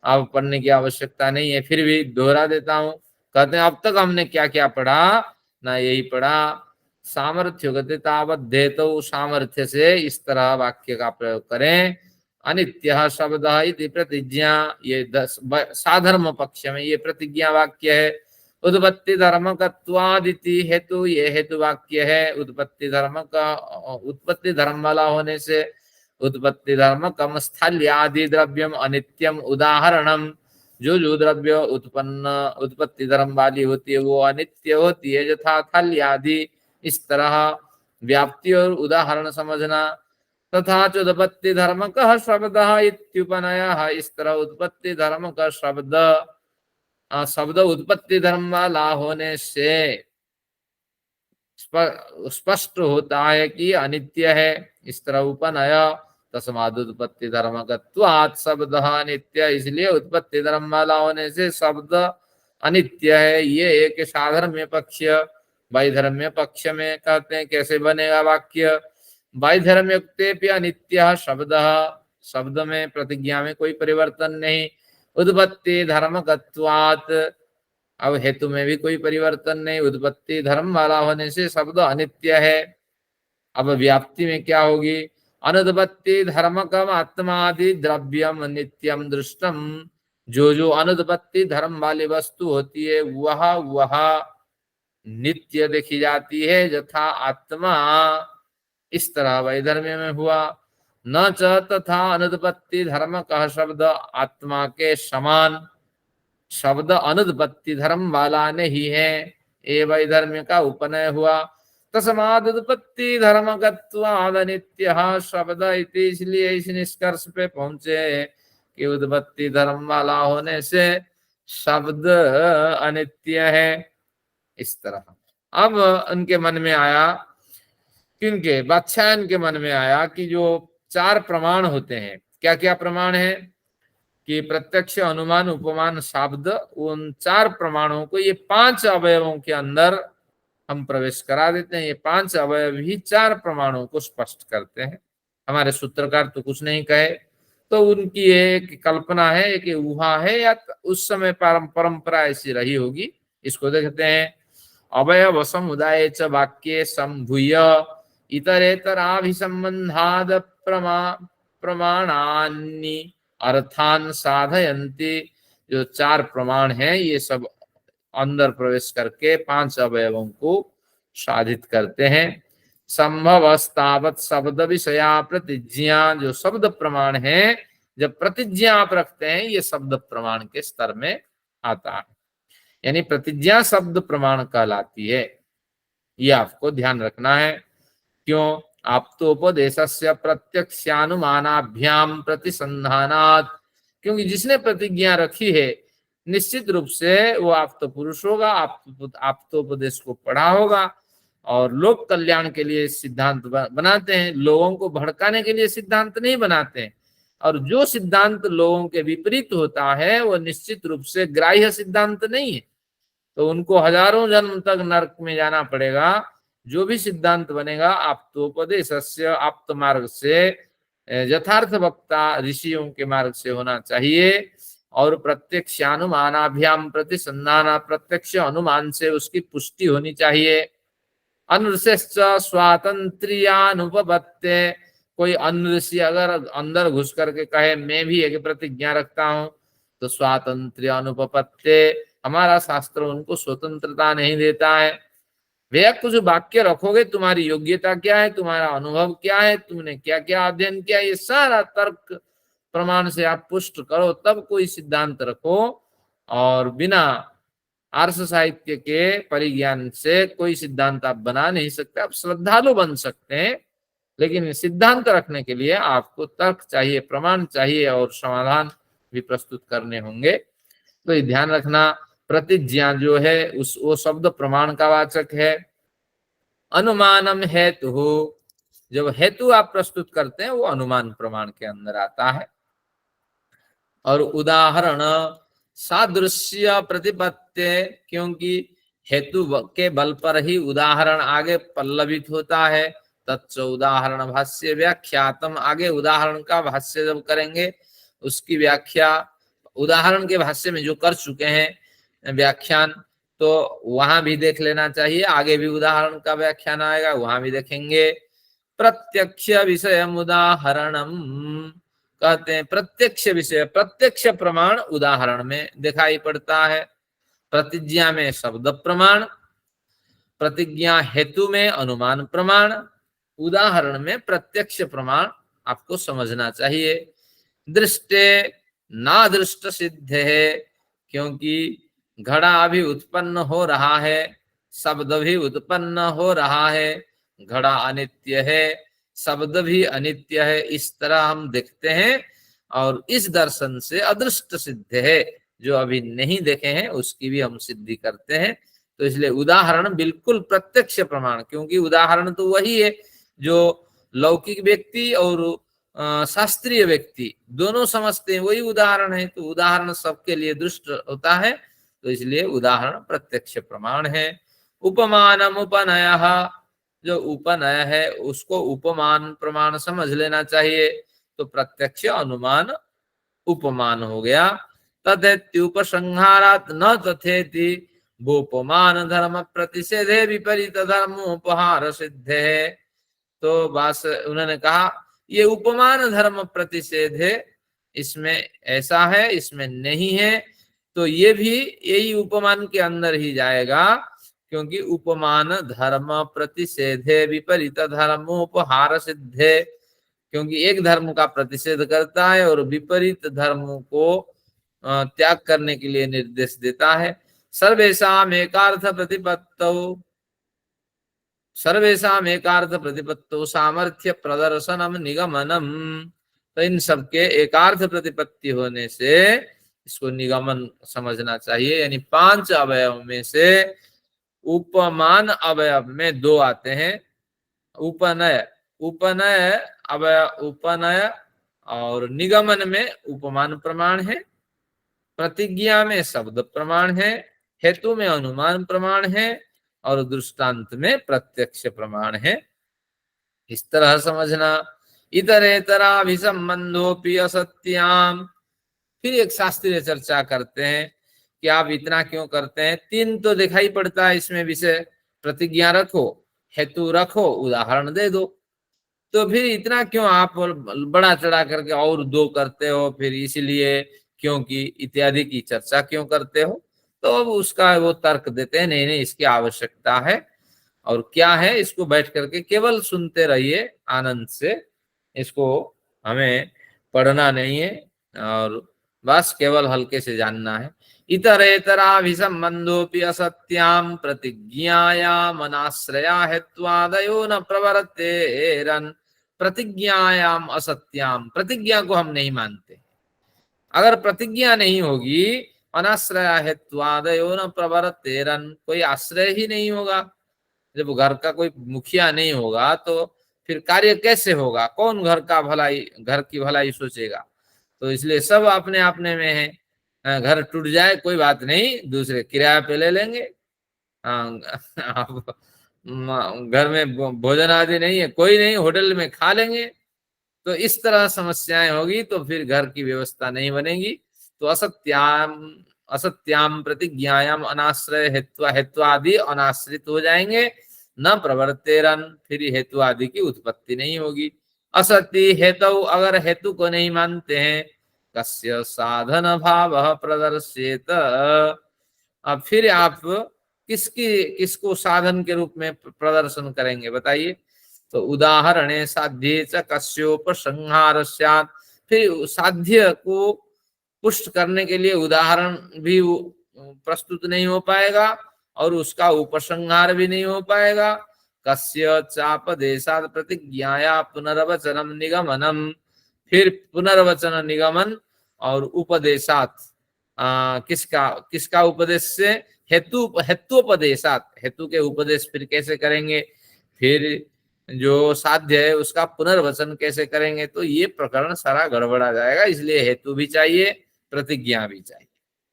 अब पढ़ने की आवश्यकता नहीं है, फिर भी दोहरा देता हूं। कहते हैं अब तक हमने क्या क्या पढ़ा ना, यही पढ़ा, सामर्थ्युक्ते तावद्धेतु, सामर्थ्य से इस तरह वाक्य का प्रयोग करें। अनित्यः शब्दः इति प्रतिज्ञा, ये 10 साधर्म पक्ष में ये प्रतिज्ञा वाक्य है। उत्पत्ति धर्मकत्वादिति हेतु, ये हेतु वाक्य है। उत्पत्ति धर्म का, उत्पत्ति धर्म वाला होने से, उत्पत्ति धर्म कम स्थल्यादि द्रव्यम अनित्यम उदाहरणम, जो द्रव्य उत्पन्न उत्पत्ति धर्म वाली होती है वो अनित्य होती है, यथा थल्यादि। इस तरह व्याप्ति और उदाहरण समझना। तथा च उत्पत्ति धर्म का शब्द इत्युपनयः, इस तरह उत्पत्ति धर्म का शब्द उत्पत्ति धर्म वाला होने से स्पष्ट होता है कि अनित्य है। इस तरह उपनय तस्माद उत्पत्ति धर्मकत्वात् शब्द अनित्य, इसलिए उत्पत्ति धर्म वाला होने से शब्द अनित्य है। ये एक साधर्म्य पक्ष। वैधर्म्य पक्ष में कहते हैं कैसे बनेगा वाक्य, वैधर्म्युक्ते अनित्य शब्द, शब्द में प्रतिज्ञा में कोई परिवर्तन नहीं, उत्पत्ति धर्मकत्वात्, अब हेतु में भी कोई परिवर्तन नहीं, उत्पत्ति धर्म वाला होने से शब्द अनित्य है। अब व्याप्ति में क्या होगी, अनुत्पत्ति धर्मकम आत्मादि द्रव्यम नित्यम दृष्टम, जो अनुत्पत्ति धर्म वाली वस्तु होती है वह नित्य देखी जाती है, यथा आत्मा। इस तरह वैधर्म्य में हुआ। न च तथा अनुत्पत्ति धर्म का शब्द आत्मा के समान, शब्द अनुत्पत्ति धर्म वाला नहीं है, ये वैधर्म्य का उपनय हुआ। तस्माद उत्पत्ति धर्मकत्वाद अनित्यः शब्द इति, इसलिए इस निष्कर्ष पे पहुंचे कि उत्पत्ति धर्म वाला होने से शब्द अनित्य है। इस तरह अब उनके मन में आया, किनके, वात्स्यायन के मन में आया कि जो चार प्रमाण होते हैं, क्या क्या प्रमाण है कि प्रत्यक्ष अनुमान उपमान शब्द, उन चार प्रमाणों को ये पांच अवयवों के अंदर हम प्रवेश करा देते हैं। ये पांच अवयव ही चार प्रमाणों को स्पष्ट करते हैं। हमारे सूत्रकार तो कुछ नहीं कहे, तो उनकी एक कल्पना है, एक ऊहा है, या उस समय परंपरा ऐसी रही होगी। इसको देखते हैं। अवयव समुदाय च वाक्ये संभूय इतरेतराभिसंबंधाद प्रमाणानि अर्थान साधयन्ति, जो चार प्रमाण हैं ये सब अंदर प्रवेश करके पांच अवयवों को साधित करते हैं। संभवस्तावत शब्द विषया प्रतिज्ञा, जो शब्द प्रमाण है, जब प्रतिज्ञा आप रखते हैं ये शब्द प्रमाण के स्तर में आता है, यानी प्रतिज्ञा शब्द प्रमाण कहलाती है। ये आपको ध्यान रखना है। क्यों, आप तो उपदेशस्य प्रत्यक्षानुमानाभ्याम प्रतिसंधानात्, क्योंकि जिसने प्रतिज्ञा रखी है निश्चित रूप से वो आप तो पुरुष होगा, आप तो उपदेश को पढ़ा होगा और लोक कल्याण के लिए सिद्धांत बनाते हैं, लोगों को भड़काने के लिए सिद्धांत नहीं बनाते हैं। और जो सिद्धांत लोगों के विपरीत होता है वो निश्चित रूप से ग्राह्य सिद्धांत नहीं है, तो उनको हजारों जन्म तक नरक में जाना पड़ेगा। जो भी सिद्धांत बनेगा आप्तोपदेशस्य, आप्त मार्ग से, यथार्थ वक्ता ऋषियों के मार्ग से होना चाहिए। और प्रत्यक्षानुमानाभ्याम प्रतिसंधान, प्रत्यक्ष अनुमान से उसकी पुष्टि होनी चाहिए। अनुऋषिश्च स्वातंत्र्यानुपपत्ते, कोई अनुऋषि अगर अंदर घुस करके कहे मैं भी एक प्रतिज्ञा रखता हूं, तो स्वातंत्र्य अनुपपत्ते, हमारा शास्त्र उनको स्वतंत्रता नहीं देता है। वे कुछ वाक्य रखोगे, तुम्हारी योग्यता क्या है, तुम्हारा अनुभव क्या है, तुमने क्या क्या अध्ययन किया, ये सारा तर्क प्रमाण से आप पुष्ट करो, तब कोई सिद्धांत रखो। और बिना आर्ष साहित्य के परिज्ञान से कोई सिद्धांत आप बना नहीं सकते। आप श्रद्धालु बन सकते हैं, लेकिन सिद्धांत रखने के लिए आपको तर्क चाहिए, प्रमाण चाहिए और समाधान भी प्रस्तुत करने होंगे। तो ये ध्यान रखना, प्रतिज्ञा जो है वो शब्द प्रमाण का वाचक है। अनुमानम हेतु हो, जब हेतु आप प्रस्तुत करते हैं वो अनुमान प्रमाण के अंदर आता है। और उदाहरण सादृश्य प्रतिपत्ति, क्योंकि हेतु के बल पर ही उदाहरण आगे पल्लवित होता है। तच्च उदाहरण भाष्य व्याख्यातम, आगे उदाहरण का भाष्य जब करेंगे उसकी व्याख्या उदाहरण के भाष्य में जो कर चुके हैं व्याख्यान, तो वहां भी देख लेना चाहिए। आगे भी उदाहरण का व्याख्यान आएगा, वहां भी देखेंगे। प्रत्यक्ष विषय उदाहरणम, कहते हैं प्रत्यक्ष विषय, प्रत्यक्ष प्रमाण उदाहरण में दिखाई पड़ता है। प्रतिज्ञा में शब्द प्रमाण, प्रतिज्ञा हेतु में अनुमान प्रमाण, उदाहरण में प्रत्यक्ष प्रमाण आपको समझना चाहिए। दृष्टे ना दृष्ट सिद्ध है, क्योंकि घड़ा अभी उत्पन्न हो रहा है, शब्द भी उत्पन्न हो रहा है, घड़ा अनित्य है, शब्द भी अनित्य है, इस तरह हम देखते हैं। और इस दर्शन से अदृष्ट सिद्ध है, जो अभी नहीं देखे हैं उसकी भी हम सिद्धि करते हैं तो इसलिए उदाहरण बिल्कुल प्रत्यक्ष प्रमाण, क्योंकि उदाहरण तो वही है जो लौकिक व्यक्ति और शास्त्रीय व्यक्ति दोनों समझते हैं, वही उदाहरण है। तो उदाहरण सबके लिए दृष्ट होता है, तो इसलिए उदाहरण प्रत्यक्ष प्रमाण है। उपमानम उपनयः, जो उपनय है उसको उपमान प्रमाण समझ लेना चाहिए, तो प्रत्यक्ष अनुमान उपमान हो गया। तथेत्युपसंहारात् न तथेति वोपमान धर्म प्रतिषेधे विपरीत धर्मोपहार सिद्धे। तो बस उन्होंने कहा ये उपमान धर्म प्रतिषेध है, इसमें ऐसा है इसमें नहीं है, तो ये भी यही उपमान के अंदर ही जाएगा, क्योंकि उपमान धर्म प्रतिषेधे विपरीत धर्मोपहार सिद्धे, क्योंकि एक धर्म का प्रतिषेध करता है और विपरीत धर्म को त्याग करने के लिए निर्देश देता है। सर्वेषाम एकार्थ प्रतिपत्तौ, सर्वेषाम एकार्थ प्रतिपत्तौ सामर्थ्य प्रदर्शनम निगमनम, तो इन सबके एकार्थ प्रतिपत्ति होने से इसको निगमन समझना चाहिए। यानी 5 अवयव में से उपमान अवयव में 2 आते हैं। उपनय, उपनय अवयव, उपनय और निगमन में उपमान प्रमाण है, प्रतिज्ञा में शब्द प्रमाण है, हेतु में अनुमान प्रमाण है और दृष्टांत में प्रत्यक्ष प्रमाण है। इस तरह समझना। इतरेतराभिसंबंधोपि असत्याम, फिर एक शास्त्रीय चर्चा करते हैं कि आप इतना क्यों करते हैं। 3 तो दिखाई पड़ता है इसमें विषय, प्रतिज्ञा रखो, हेतु रखो, उदाहरण दे दो, तो फिर इतना क्यों आप बड़ा चढ़ा करके और 2 करते हो, फिर इसलिए क्योंकि इत्यादि की चर्चा क्यों करते हो। तो अब उसका वो तर्क देते हैं, नहीं नहीं इसकी आवश्यकता है, और क्या है इसको बैठ करके केवल सुनते रहिए आनंद से, इसको हमें पढ़ना नहीं है और बस केवल हल्के से जानना है। इतरेतराभिसंबंधोपि असत्याम प्रतिज्ञायाम अनाश्रया हेत्वादयो न प्रवर्तेरन्, प्रतिज्ञायाम असत्याम, प्रतिज्ञा को हम नहीं मानते। अगर प्रतिज्ञा नहीं होगी, अनाश्रया हेत्वादयो न प्रवर्तेरन्, कोई आश्रय ही नहीं होगा। जब घर का कोई मुखिया नहीं होगा तो फिर कार्य कैसे होगा, कौन घर का भलाई, घर की भलाई सोचेगा। तो इसलिए सब अपने अपने में है। घर टूट जाए कोई बात नहीं, दूसरे किराया पे ले लेंगे। घर में भोजन आदि नहीं है, कोई नहीं, होटल में खा लेंगे। तो इस तरह समस्याएं होगी तो फिर घर की व्यवस्था नहीं बनेगी। तो असत्याम प्रतिज्ञायाम अनाश्रय हेत्वा, हेत्वादि अनाश्रित हो जाएंगे। न प्रवर्तेरन, फिर हेतु आदि की उत्पत्ति नहीं होगी। असत्य हेतु, अगर हेतु को नहीं मानते हैं, कस्य साधन भाव प्रदर्शित, अब फिर आप किसको साधन के रूप में प्रदर्शन करेंगे बताइए। तो उदाहरण साध्य च कस्योपसंहार स्यात्, फिर साध्य को पुष्ट करने के लिए उदाहरण भी प्रस्तुत नहीं हो पाएगा और उसका उपसंहार भी नहीं हो पाएगा। कस्य चापदेशात् प्रतिज्ञाया पुनर्वचनम निगमनम, फिर पुनर्वचन निगमन और उपदेशात्, किसका उपदेश से, हेतुपदेशात्, हेतु के उपदेश फिर कैसे करेंगे, फिर जो साध्य है उसका पुनर्वचन कैसे करेंगे। तो ये प्रकरण सारा गड़बड़ा जाएगा, इसलिए हेतु भी चाहिए, प्रतिज्ञा भी चाहिए।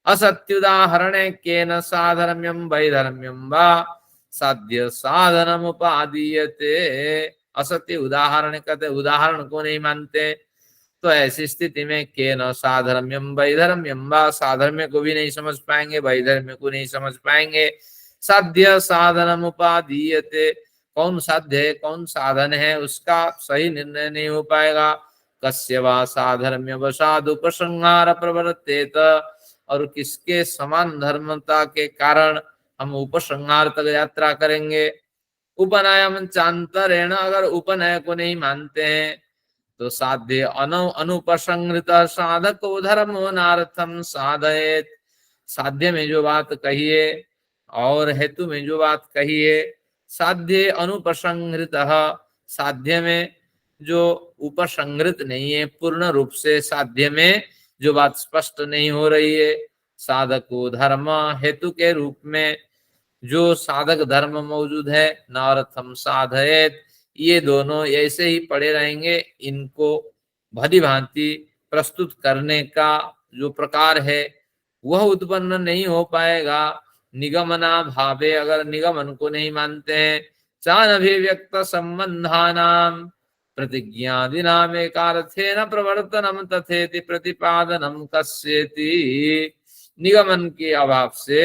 असत्युदाहरण केन साधर्म्यम वैधर्म्यम वा साध्य साधनम उपादीयते, असत्य उदाहरण कहते, उदाहरण को नहीं मानते, तो ऐसी स्थिति में केन साधर्म्यम वैधर्म्यम वा, साधर्म्य को भी नहीं समझ पाएंगे, वैधर्म्य को नहीं समझ पाएंगे। साध्य साधनम उपादीयते, कौन साध्य है कौन साधन है उसका सही निर्णय नहीं हो पाएगा। कस्य वा साधर्म्य वशाद उपसंहार प्रवर्तेत, और किसके समान धर्मता के कारण हम उपसंहार तक यात्रा करेंगे। उपनयम चांतरेण, अगर उपनय को नहीं मानते हैं तो साध्य अनुपसंहृत साधको धर्मो नार्थम साधयेत, साध्य में जो बात कही है और हेतु में जो बात कही है, साध्य अनुपसंहृत, साध्य में जो उपसंहृत नहीं है, पूर्ण रूप से साध्य में जो बात स्पष्ट नहीं हो रही है, साधको धर्म, हेतु के रूप में जो साधक धर्म मौजूद है, नार्थम साधयेत, ये दोनों ऐसे ही पड़े रहेंगे। इनको भली भांति प्रस्तुत करने का जो प्रकार है वह उत्पन्न नहीं हो पाएगा। निगमना भावे, अगर निगमन को नहीं मानते हैं, चान अभिव्यक्त संबंधानाम प्रतिज्ञादिनाम एकार्थेन प्रवर्तनम तथेति प्रतिपादनम कस्येति। निगमन के अभाव से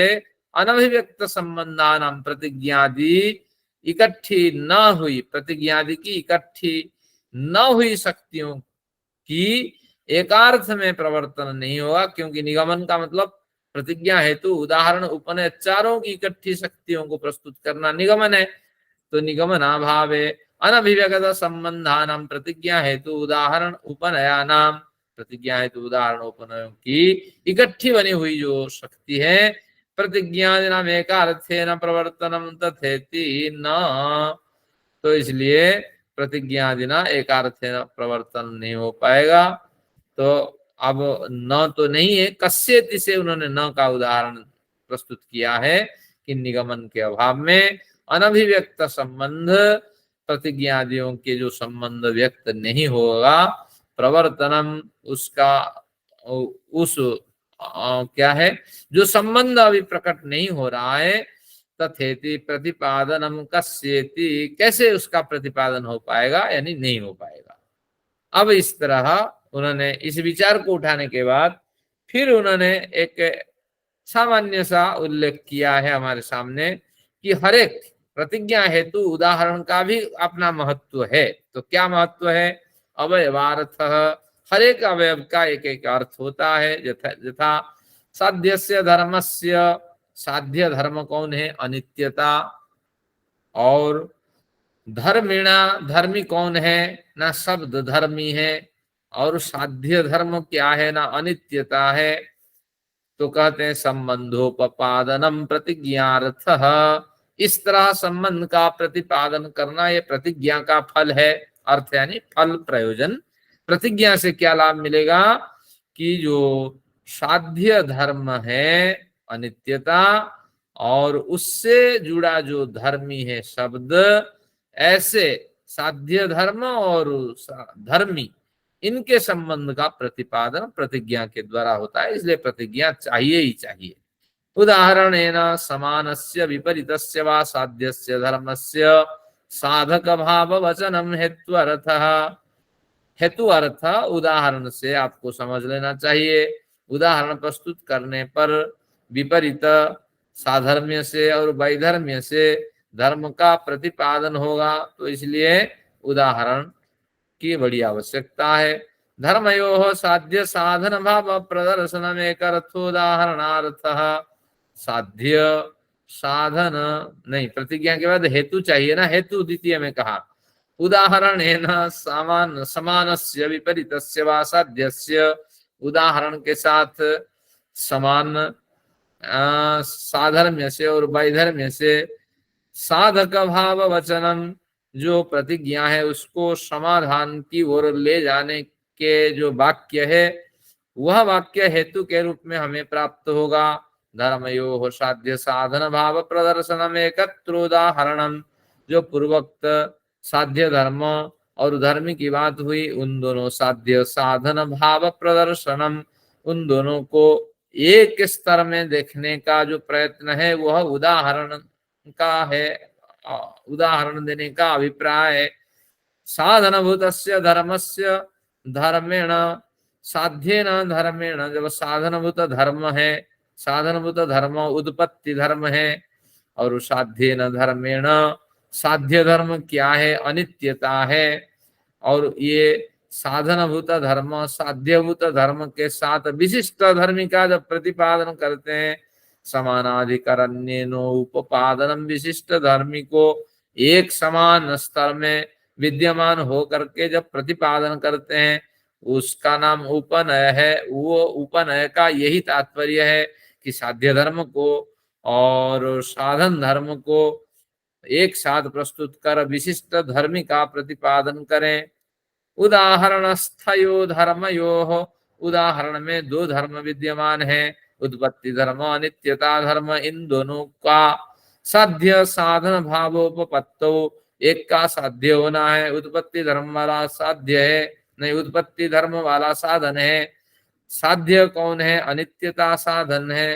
अनभिव्यक्त संबंधानाम प्रतिज्ञादि इकट्ठी न हुई, प्रतिज्ञादि की इकट्ठी न हुई शक्तियों की एकार्थ में प्रवर्तन नहीं होगा, क्योंकि निगमन का मतलब प्रतिज्ञा हेतु उदाहरण उपनय चारों की इकट्ठी शक्तियों को प्रस्तुत करना निगमन है। तो निगमनाभावे अनभिव्यक्त संबंधानाम प्रतिज्ञा हेतु उदाहरण उपनयानाम, प्रतिज्ञा हेतु उदाहरण उपनयों की इकट्ठी बनी हुई जो शक्ति है, प्रतिज्ञादिनाम एकार्थेन प्रवर्तनम तथेति न, तो इसलिए प्रतिज्ञादिना एकार्थेन प्रवर्तन नहीं हो पाएगा। तो अब न तो नहीं है, कस्येति से उन्होंने न का उदाहरण प्रस्तुत किया है कि निगमन के अभाव में अनभिव्यक्त संबंध, प्रतिज्ञादियों के जो संबंध व्यक्त नहीं होगा, प्रवर्तनम उसका उस क्या है जो संबंध अभी प्रकट नहीं हो रहा है, तथेति प्रतिपादनम कस्येति, कैसे उसका प्रतिपादन हो पाएगा, यानी नहीं हो पाएगा। अब इस तरह उन्होंने इस विचार को उठाने के बाद फिर उन्होंने एक सामान्य सा उल्लेख किया है हमारे सामने कि हर एक प्रतिज्ञा हेतु उदाहरण का भी अपना महत्व है। तो क्या महत्व है? अवयवार्थ, हर एक अवयव का एक एक अर्थ होता है। यथा साध्यस्य धर्मस्य, साध्य धर्म कौन है? अनित्यता। और धर्मिणा, धर्मी कौन है? ना शब्द धर्मी है। और साध्य धर्म क्या है? ना अनित्यता है। तो कहते हैं संबंधोपादनम प्रतिज्ञार्थः, इस तरह संबंध का प्रतिपादन करना ये प्रतिज्ञा का फल है। अर्थ यानी फल, प्रयोजन। प्रतिज्ञा से क्या लाभ मिलेगा कि जो साध्य धर्म है अनित्यता, और उससे जुड़ा जो धर्मी है शब्द, ऐसे साध्य धर्म और धर्मी इनके संबंध का प्रतिपादन प्रतिज्ञा के द्वारा होता है। इसलिए प्रतिज्ञा चाहिए ही चाहिए। उदाहरणेन समानस्य विपरीतस्य वा साध्यस्य धर्मस्य साधक भाव वचनम हेत्वर्थः, हेतु अर्थ उदाहरण से आपको समझ लेना चाहिए। उदाहरण प्रस्तुत करने पर विपरीत साधर्म्य से और वैधर्म्य से धर्म का प्रतिपादन होगा, तो इसलिए उदाहरण की बड़ी आवश्यकता है। धर्मयोः साध्य साधन भाव प्रदर्शनम एक अर्थोदाहरणार्थः, साध्य साधन नहीं, प्रतिज्ञा के बाद हेतु चाहिए ना, हेतु द्वितीय में कहा। उदाहरणेन समान समानस्य विपरीतस्य वा साध्यस्य, उदाहरण के साथ समान साधर्म्य से और वैधर्म्य से साधक भाव वचनम, जो प्रतिज्ञा है उसको समाधान की ओर ले जाने के जो वाक्य है, वह वाक्य हेतु के रूप में हमें प्राप्त होगा। धर्मयोः साध्य साधन भाव प्रदर्शनम एकत्रोदाहरणम, जो पूर्वोक्त साध्य धर्म और धर्म की बात हुई, उन दोनों साध्य साधन भाव प्रदर्शनम, उन दोनों को एक स्तर में देखने का जो प्रयत्न है वह उदाहरण का है, उदाहरण देने का अभिप्राय है। साधनभूतस्य धर्मस्य धर्मेण साध्येन धर्मेण, जब साधनभूत धर्म है, साधनभूत धर्म उत्पत्ति धर्म है, और साध्येन धर्मेण, साध्य धर्म क्या है? अनित्यता है। और ये साधनभूत धर्म साध्यभूत धर्म के साथ विशिष्ट धर्मी का जब प्रतिपादन करते हैं, समानाधिकरण्येनो उपादानम, विशिष्ट धर्मी को एक समान स्तर में विद्यमान हो करके जब प्रतिपादन करते हैं, उसका नाम उपनय है। वो उपनय का यही तात्पर्य है कि साध्य धर्म को और साधन धर्म को एक साथ प्रस्तुत कर विशिष्ट धर्मी का प्रतिपादन करें। उदाहरणस्थयो धर्मयोः, उदाहरण में दो धर्म विद्यमान है, उत्पत्ति धर्म अनित्यता धर्म, इन दोनों का साध्य साधन भावोपपत्तो, एक का साध्य होना है, उत्पत्ति धर्म वाला साध्य है, नहीं उत्पत्ति धर्म वाला साधन है। साध्य कौन है? अनित्यता साधन है,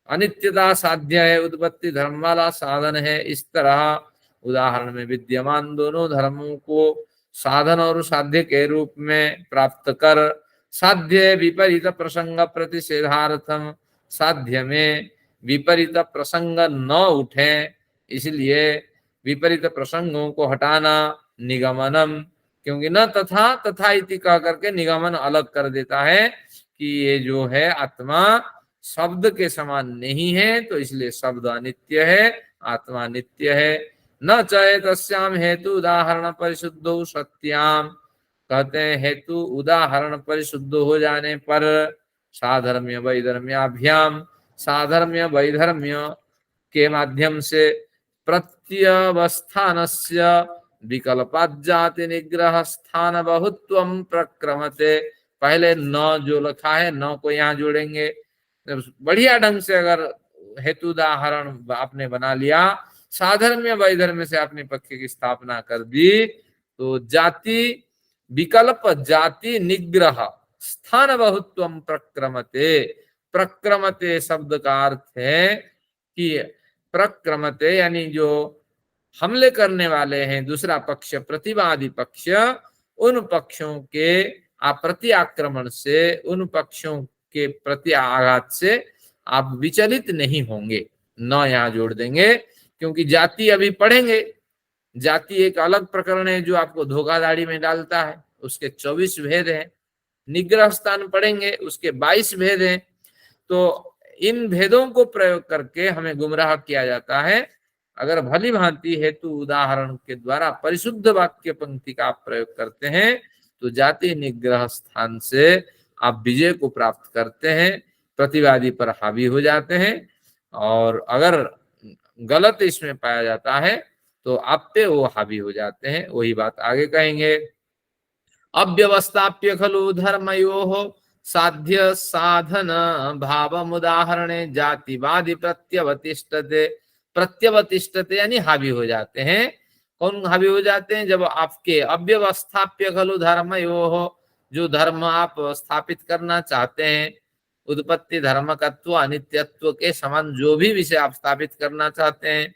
अनित्यता साध्य है, उत्पत्ति धर्म वाला साधन है। इस तरह उदाहरण में विद्यमान दोनों धर्मों को साधन और साध्य के रूप में प्राप्त कर, साध्य विपरीत प्रसंग प्रतिषेधार्थम, साध्य में विपरीत प्रसंग न उठे, इसलिए विपरीत प्रसंगों को हटाना निगमनम, क्योंकि न तथा तथा इति कह करके निगमन अलग कर देता है कि ये जो है आत्मा शब्द के समान नहीं है, तो इसलिए शब्द अनित्य है, आत्मा नित्य है। न चाहे तस्याम हेतु उदाहरण परिशुद्धो सत्याम, कहते हैं हेतु उदाहरण परिशुद्ध हो जाने पर साधर्म्य वैधर्म्याभ्याम, साधर्म्य वैधर्म्य के माध्यम से प्रत्यवस्थानस्य विकल्पात् जाति निग्रह स्थान बहुत्वम प्रक्रमते, पहले न जो लिखा है न को यहाँ जोड़ेंगे। बढ़िया ढंग से अगर हेतु उदाहरण आपने बना लिया, साधर्म्य वैधर्म्य से आपने पक्ष की स्थापना कर दी, तो जाति विकल्प जाति निग्रह स्थान बहुत्वम प्रक्रमते, प्रक्रमते शब्द का अर्थ है कि प्रक्रमते यानी जो हमले करने वाले हैं दूसरा पक्ष प्रतिवादी पक्ष, उन पक्षों के प्रति आक्रमण से, उन पक्षों के प्रति आघात से आप विचलित नहीं होंगे। न यहाँ जोड़ देंगे, क्योंकि जाति अभी पढ़ेंगे। जाति एक अलग प्रकरण है जो आपको धोखाधड़ी में डालता है, उसके 24 भेद हैं। निग्रह स्थान पढ़ेंगे, उसके 22 भेद हैं। तो इन भेदों को प्रयोग करके हमें गुमराह किया जाता है। अगर भली भांति हेतु उदाहरण के द्वारा परिशुद्ध वाक्य पंक्ति का आप प्रयोग करते हैं, तो जाति निग्रह स्थान से आप विजय को प्राप्त करते हैं, प्रतिवादी पर हावी हो जाते हैं। और अगर गलत इसमें पाया जाता है तो आप पे वो हावी हो जाते हैं। वही बात आगे कहेंगे। अव्यवस्थाप्य खलु धर्मयोः साध्य साधन भावम उदाहरणे जातिवादी प्रत्यवतिष्ठते, प्रत्यवतिष्ठते यानी हावी हो जाते हैं। कौन हावी हो जाते हैं? जब आपके अव्यवस्थाप्य खलु धर्मयोः, जो धर्म आप स्थापित करना चाहते हैं, उत्पत्ति धर्मकत्व अनित्यत्व के समान जो भी विषय आप स्थापित करना चाहते हैं,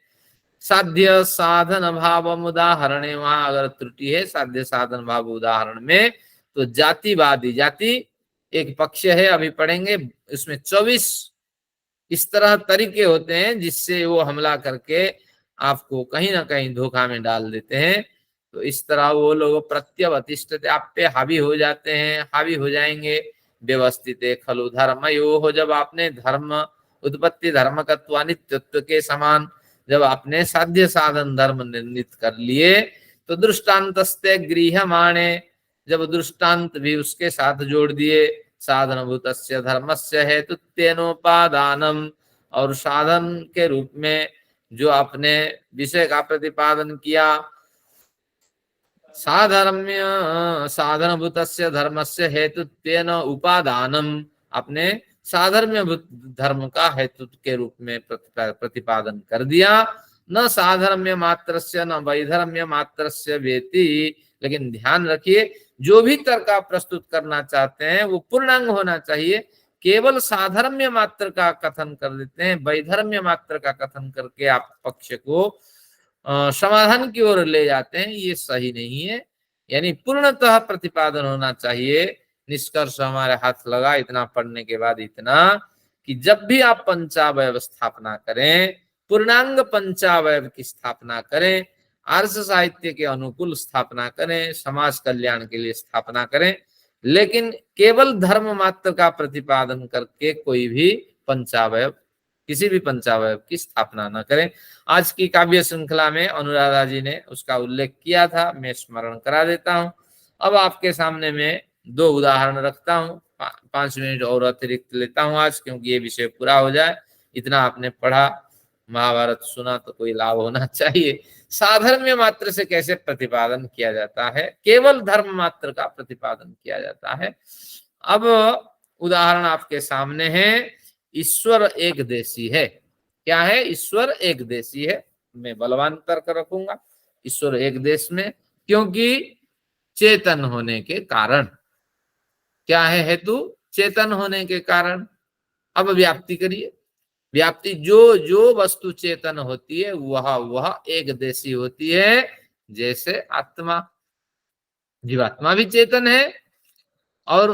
साध्य साधन भाव उदाहरण, वहां अगर त्रुटि है साध्य साधन भाव उदाहरण में, तो जातिवादी, जाति एक पक्ष है, अभी पढ़ेंगे। इसमें 24 इस तरह तरीके होते हैं जिससे वो हमला करके आपको कहीं ना कहीं धोखा में डाल देते हैं। तो इस तरह वो लोग प्रत्यवतिष्ठते, आप पे हावी हो जाते हैं, हावी हो जाएंगे। व्यवस्थित खलु धर्मयोः, जब आपने धर्म उत्पत्ति धर्मकत्व अनित्यत्व के समान जब आपने साध्य साधन धर्म निर्णित कर लिए, तो दृष्टांतस्ते गृह्यमाणे, जब दृष्टांत भी उसके साथ जोड़ दिए, साधनभूतस्य धर्मस्य हेतुत्वेनोपादानम, और साधन के रूप में जो आपने विषय का प्रतिपादन किया, साधर्म्य साधनभूतस्य धर्मस्य हेतुत्वेन उपादानम, आपने साधर्म्य धर्म का हेतु के रूप में प्रतिपादन कर दिया। न साधर्म्य मात्रस्य न वैधर्म्य मात्रस्य वेति, लेकिन ध्यान रखिए जो भी तर्क आप प्रस्तुत करना चाहते हैं वो पूर्णांग होना चाहिए। केवल साधर्म्य मात्र का कथन कर देते हैं, वैधर्म्य मात्र का कथन करके आप पक्ष को समाधान की ओर ले जाते हैं, ये सही नहीं है। यानी पूर्णतः प्रतिपादन होना चाहिए। निष्कर्ष हमारे हाथ लगा इतना पढ़ने के बाद, इतना कि जब भी आप पंचावयव स्थापना करें, पूर्णांग पंचावयव की स्थापना करें, आर्ष साहित्य के अनुकूल स्थापना करें, समाज कल्याण के लिए स्थापना करें, लेकिन केवल धर्म मात्र का प्रतिपादन करके कोई भी पंचावयव, किसी भी पंचावयव की स्थापना न करें। आज की काव्य श्रृंखला में अनुराधा जी ने उसका उल्लेख किया था, मैं स्मरण करा देता हूं। अब आपके सामने में 2 उदाहरण रखता हूं, 5 मिनट और अतिरिक्त लेता हूं आज, क्योंकि ये विषय पूरा हो जाए। इतना आपने पढ़ा, महाभारत सुना, तो कोई लाभ होना चाहिए। साधर्म्य मात्र से कैसे प्रतिपादन किया जाता है, केवल धर्म मात्र का प्रतिपादन किया जाता है। अब उदाहरण आपके सामने है। ईश्वर एक देशी है, क्या है? ईश्वर एक देशी है। मैं बलवान तर्क रखूंगा, ईश्वर एक देश में, क्योंकि चेतन होने के कारण। क्या है हेतु? चेतन होने के कारण। अब व्याप्ति करिए। व्याप्ति, जो जो वस्तु चेतन होती है वह एक देशी होती है। जैसे आत्मा, जीवात्मा भी चेतन है और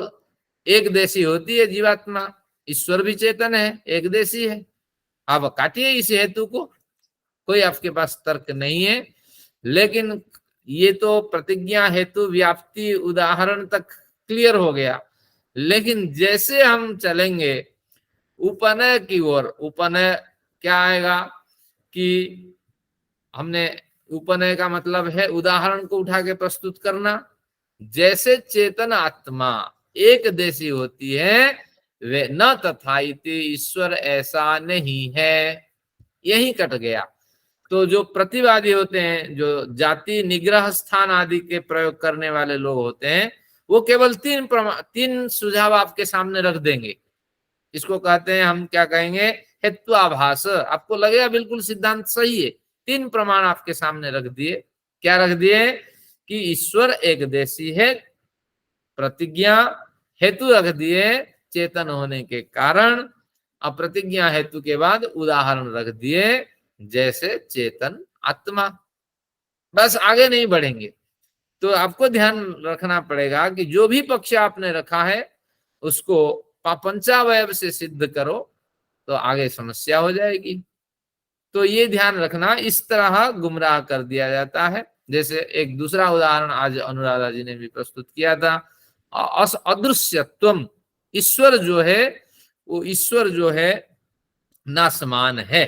एक देशी होती है जीवात्मा। ईश्वर भी चेतन है, एक देशी है। आप काटिए इस हेतु को, कोई आपके पास तर्क नहीं है। लेकिन ये तो प्रतिज्ञा हेतु व्याप्ति उदाहरण तक क्लियर हो गया। लेकिन जैसे हम चलेंगे उपनय की ओर, उपनय क्या आएगा कि हमने, उपनय का मतलब है उदाहरण को उठा के प्रस्तुत करना। जैसे चेतन आत्मा एक देशी होती है, वे न तथा इति, ईश्वर ऐसा नहीं है। यही कट गया। तो जो प्रतिवादी होते हैं, जो जाति निग्रह स्थान आदि के प्रयोग करने वाले लोग होते हैं, वो केवल तीन सुझाव आपके सामने रख देंगे। इसको कहते हैं, हम क्या कहेंगे, हेत्वाभास। आपको लगेगा बिल्कुल सिद्धांत सही है। तीन प्रमाण आपके सामने रख दिए। क्या रख दिए? कि ईश्वर एक देशी है, प्रतिज्ञा हेतु रख दिए चेतन होने के कारण। अब प्रतिज्ञा हेतु के बाद उदाहरण रख दिए, जैसे चेतन आत्मा। बस आगे नहीं बढ़ेंगे। तो आपको ध्यान रखना पड़ेगा कि जो भी पक्ष आपने रखा है उसको पंचावयव से सिद्ध करो, तो आगे समस्या हो जाएगी। तो ये ध्यान रखना, इस तरह गुमराह कर दिया जाता है। जैसे एक दूसरा उदाहरण आज अनुराधा जी ने भी प्रस्तुत किया था, अदृश्यत्वम। ईश्वर जो है, वो ईश्वर जो है नासमान है,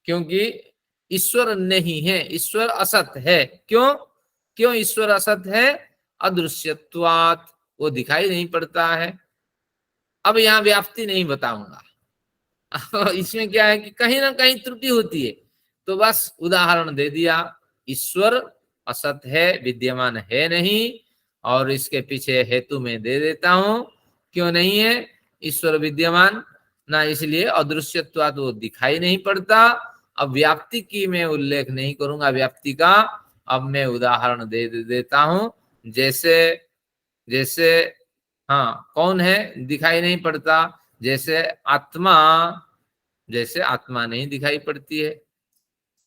क्योंकि ईश्वर नहीं है, ईश्वर असत है। क्यों? क्यों ईश्वर असत है? अदृश्यत्वात्, वो दिखाई नहीं पड़ता है। अब यहाँ व्याप्ति नहीं बताऊंगा इसमें क्या है कि कहीं ना कहीं त्रुटि होती है, तो बस उदाहरण दे दिया। ईश्वर असत है, विद्यमान है नहीं, और इसके पीछे हेतु में दे देता हूं। क्यों नहीं है ईश्वर विद्यमान? ना इसलिए अदृश्यत्वात्, वो दिखाई नहीं पड़ता। अब व्याप्ति की मैं उल्लेख नहीं करूंगा, व्याप्ति का अब मैं उदाहरण दे देता हूं। जैसे जैसे हाँ, कौन है दिखाई नहीं पड़ता? जैसे आत्मा, जैसे आत्मा नहीं दिखाई पड़ती है।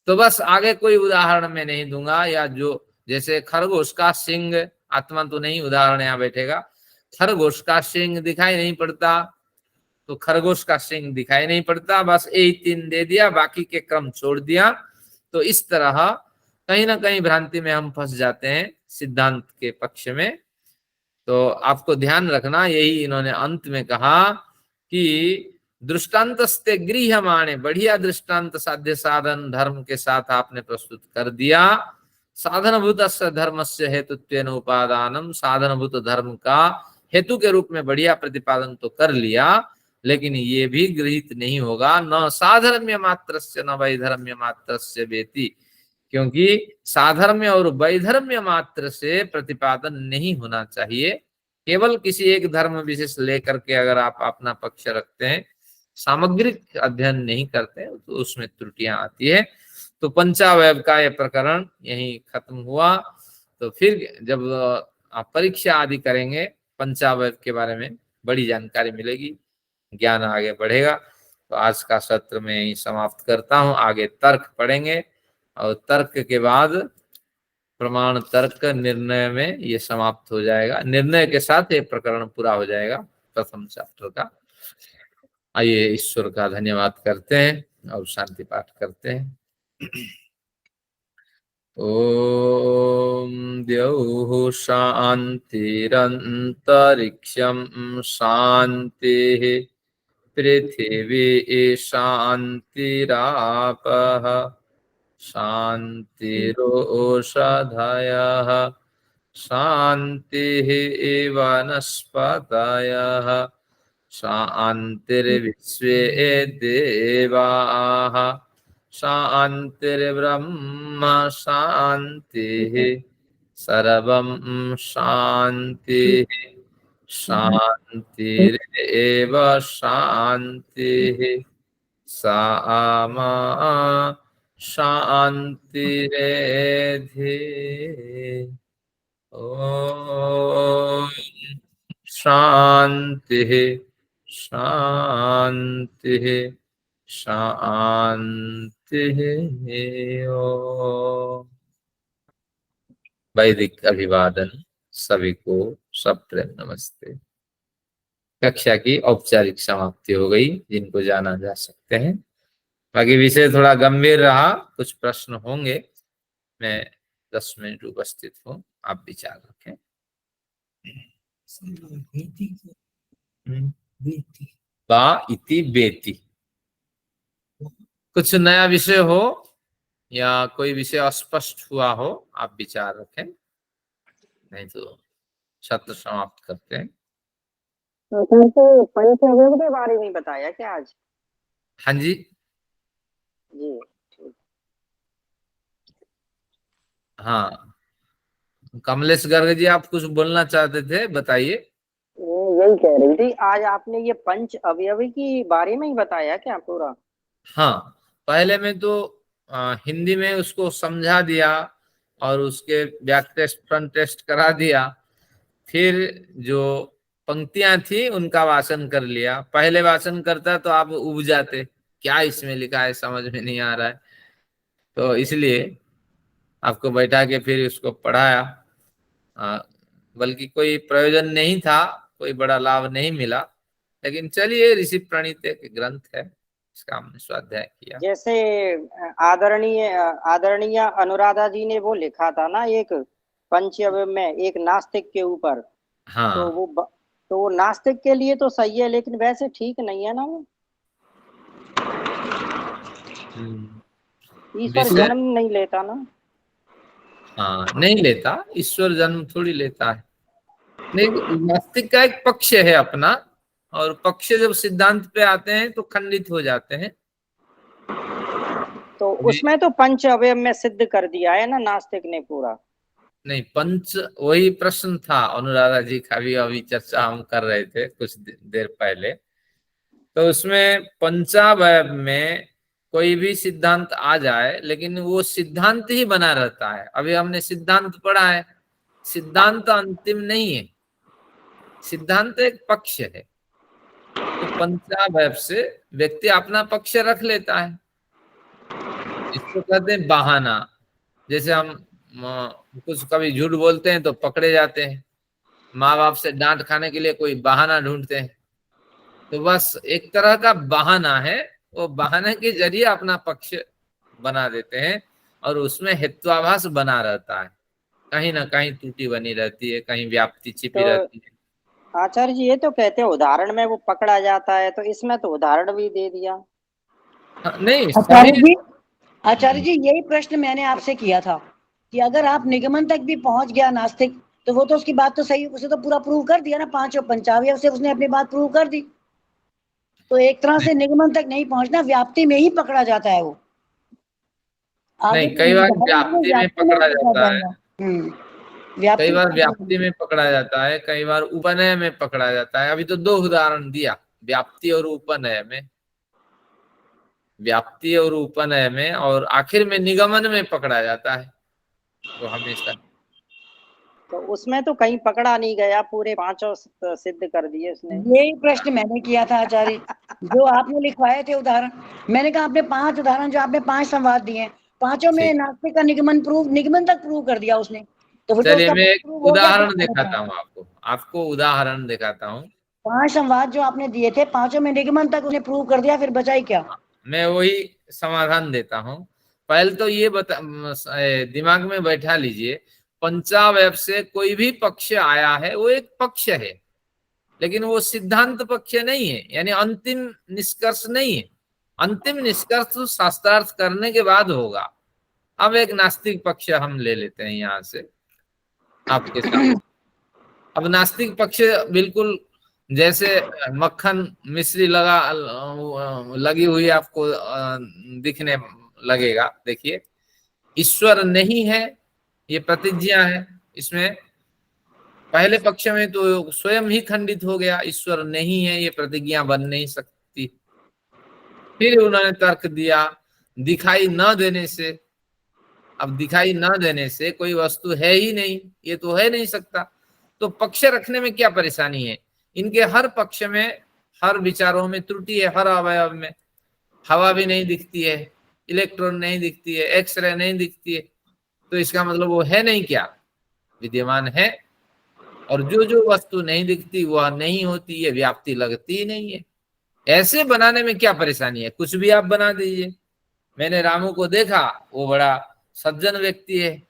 तो बस आगे कोई उदाहरण मैं नहीं दूंगा। या जो जैसे खरगोश का सिंग, आत्मा तो नहीं, उदाहरण यहाँ बैठेगा। खरगोश का सिंग दिखाई नहीं पड़ता, तो खरगोश का सिंग दिखाई नहीं पड़ता, बस यही तीन दे दिया, बाकी के क्रम छोड़ दिया। तो इस तरह कहीं ना कहीं भ्रांति में हम फंस जाते हैं सिद्धांत के पक्ष में। तो आपको ध्यान रखना, यही इन्होंने अंत में कहा कि दृष्टांतस्ते गृह्यमाणे, बढ़िया दृष्टांत साध्य साधन धर्म के साथ आपने प्रस्तुत कर दिया। साधनभूत धर्म से हेतुत्वेन उपादानम, साधनभूत धर्म का हेतु के रूप में बढ़िया प्रतिपादन तो कर लिया, लेकिन ये भी गृहीत नहीं होगा। न साधर्म्य मात्र से न वैधर्म्य मात्र से वेति, क्योंकि साधर्म्य और वैधर्म्य मात्र से प्रतिपादन नहीं होना चाहिए। केवल किसी एक धर्म विशेष लेकर के अगर आप अपना पक्ष रखते हैं, सामग्रिक अध्ययन नहीं करते, तो उसमें त्रुटियां आती है। तो पंचावयव का यह प्रकरण यही खत्म हुआ। तो फिर जब आप परीक्षा आदि करेंगे, पंचावयव के बारे में बड़ी जानकारी मिलेगी, ज्ञान आगे बढ़ेगा। तो आज का सत्र में यही समाप्त करता हूँ। आगे तर्क पढ़ेंगे, और तर्क के बाद प्रमाण तर्क निर्णय में ये समाप्त हो जाएगा। निर्णय के साथ ये प्रकरण पूरा हो जाएगा प्रथम चैप्टर का। आइए ईश्वर का धन्यवाद करते हैं और शांति पाठ करते हैं। ओम द्यौः शान्तिरन्तरिक्षं शान्तिः, पृथिवी शान्तिरापः शान्तिरोषधयः, शान्तिः वनस्पतयः, शान्तिर्विश्वे देवाः, शान्तिर्ब्रह्म शान्तिः, सर्वं शान्तिः शान्तिरेव शान्तिः। सा मा शान्तिरेधि। ओम शांति शांति शांति। ओम। वैदिक अभिवादन सभी को, सब प्रेम नमस्ते। कक्षा की औपचारिक समाप्ति हो गई, जिनको जाना जा सकते हैं। बाकी विषय थोड़ा गंभीर रहा, कुछ प्रश्न होंगे। मैं 10 मिनट उपस्थित हूँ, आप विचार रखें। बा इति बेति। कुछ नया विषय हो या कोई विषय अस्पष्ट हुआ हो, आप विचार रखें, नहीं तो सत्र समाप्त करते हैं। तो पंच अवयव के बारे में बताया क्या आज? हाँ जी जी ठीक। हाँ, कमलेश गर्ग जी, आप कुछ बोलना चाहते थे, बताइए। यही कह रही थी, आज आपने ये पंच अवयव की बारे में ही बताया क्या पूरा? हाँ, पहले में तो हिंदी में उसको समझा दिया और उसके बैक टेस्ट फ्रंट टेस्ट करा दिया। फिर जो पंक्तियां थी उनका वाचन कर लिया। पहले वाचन करता तो आप उब जाते, क्या इसमें लिखा है, समझ में नहीं आ रहा है। तो इसलिए आपको बैठा के फिर उसको पढ़ाया। बल्कि कोई प्रयोजन नहीं था, कोई बड़ा लाभ नहीं मिला, लेकिन चलिए, ऋषि प्रणीत एक ग्रंथ है, इसका हमने स्वाध्याय किया। जैसे आदरणीय आदरणीय अनुराधा जी ने वो लिखा था ना एक पंच अवयव में, एक नास्तिक के ऊपर। तो हाँ, वो नास्तिक के लिए तो सही है, लेकिन वैसे ठीक नहीं है ना वो। ईश्वर विषय, जन्म नहीं लेता ना। हाँ नहीं लेता, ईश्वर जन्म थोड़ी लेता है। नहीं, नास्तिक का एक पक्ष है अपना, और पक्ष जब सिद्धांत पे आते हैं तो खंडित हो जाते हैं। तो उसमें तो पंच अवयव में सिद्ध कर दिया है ना नास्तिक ने पूरा। नहीं, पंच वही प्रश्न था अनुराधा जी का भी, अभी चर्चा हम कर रहे थे कुछ देर पहले। तो उसमें पंचावयव में कोई भी सिद्धांत आ जाए, लेकिन वो सिद्धांत ही बना रहता है। अभी हमने सिद्धांत पढ़ा है, सिद्धांत अंतिम नहीं है, सिद्धांत एक पक्ष है। तो पंचावयव से व्यक्ति अपना पक्ष रख लेता है, इसको कहते हैं बहाना। जैसे हम कुछ कभी झूठ बोलते हैं तो पकड़े जाते हैं, माँ बाप से डांट खाने के लिए कोई बहाना ढूंढते हैं। तो बस एक तरह का बहाना है, वो बहाने के जरिए अपना पक्ष बना देते हैं, और उसमें हेत्वाभास बना रहता है, कहीं ना कहीं त्रुटि बनी रहती है, कहीं व्याप्ति छिपी तो रहती है। आचार्य जी ये तो कहते हैं उदाहरण में वो पकड़ा जाता है, तो इसमें तो उदाहरण भी दे दिया। हाँ, नहीं आचार्य सभी। जी, आचार्य जी यही प्रश्न मैंने आपसे किया था कि अगर आप निगमन तक भी पहुंच गया नास्तिक, तो वो तो उसकी बात तो सही, उसे तो पूरा प्रूव कर दिया ना, पांचों पंचावयव से उसने अपनी बात प्रूव कर दी। तो एक तरह से निगमन तक नहीं पहुंचना, व्याप्ति में ही पकड़ा जाता है वो। आगे नहीं, कई बार व्याप्ति में व्याप्ति में पकड़ा पकड़ा जाता है, जाएगा। कई व्याप्ति बार में व्याप्ति में पकड़ा जाता है, कई बार उपनय में पकड़ा जाता है। अभी तो 2 उदाहरण दिया, व्याप्ति और उपनय में। व्याप्ति और उपनय में, और आखिर में निगमन में पकड़ा जाता है। तो हमेशा तो उसमें तो कहीं पकड़ा नहीं गया, पूरे पांचों सिद्ध कर दिए उसने। यही प्रश्न मैंने किया था आचार्य, जो आपने लिखवाए थे उदाहरण। मैंने कहा आपने 5 उदाहरण, जो आपने 5 संवाद दिए हैं, पांचों में ठीक। नास्तिक का निगमन तक प्रूव कर दिया उसने। तो फिर तो चलिए, उसका मैं एक प्रूव हो गया, फिर उदाहरण क्या दिखाता होता है? हूँ आपको, उदाहरण दिखाता हूँ। 5 संवाद जो आपने दिए थे, पांचों में निगमन तक उसने प्रूव कर दिया, फिर बचा ही क्या? मैं वही समाधान देता हूँ। पहले तो ये दिमाग में बैठा लीजिए, पंचावयव से कोई भी पक्ष आया है वो एक पक्ष है, लेकिन वो सिद्धांत पक्ष नहीं है, यानी अंतिम निष्कर्ष नहीं है। अंतिम निष्कर्ष तो शास्त्रार्थ करने के बाद होगा। अब एक नास्तिक पक्ष हम ले लेते हैं यहाँ से आपके सामने। अब नास्तिक पक्ष बिल्कुल जैसे मक्खन मिश्री लगी हुई आपको दिखने लगेगा। देखिए, ईश्वर नहीं है, ये प्रतिज्ञा है। इसमें पहले पक्ष में तो स्वयं ही खंडित हो गया, ईश्वर नहीं है ये प्रतिज्ञा बन नहीं सकती। फिर उन्होंने तर्क दिया दिखाई न देने से। अब दिखाई न देने से कोई वस्तु है ही नहीं, ये तो है नहीं सकता, तो पक्ष रखने में क्या परेशानी है? इनके हर पक्ष में, हर विचारों में त्रुटि है, हर अवयव में। हवा भी नहीं दिखती है, इलेक्ट्रॉन नहीं दिखती है, एक्सरे नहीं दिखती है, तो इसका मतलब वो है नहीं, क्या विद्यमान है। और जो जो वस्तु नहीं दिखती वह नहीं होती है, व्याप्ति लगती ही नहीं है। ऐसे बनाने में क्या परेशानी है? कुछ भी आप बना दीजिए। मैंने रामू को देखा, वो बड़ा सज्जन व्यक्ति है,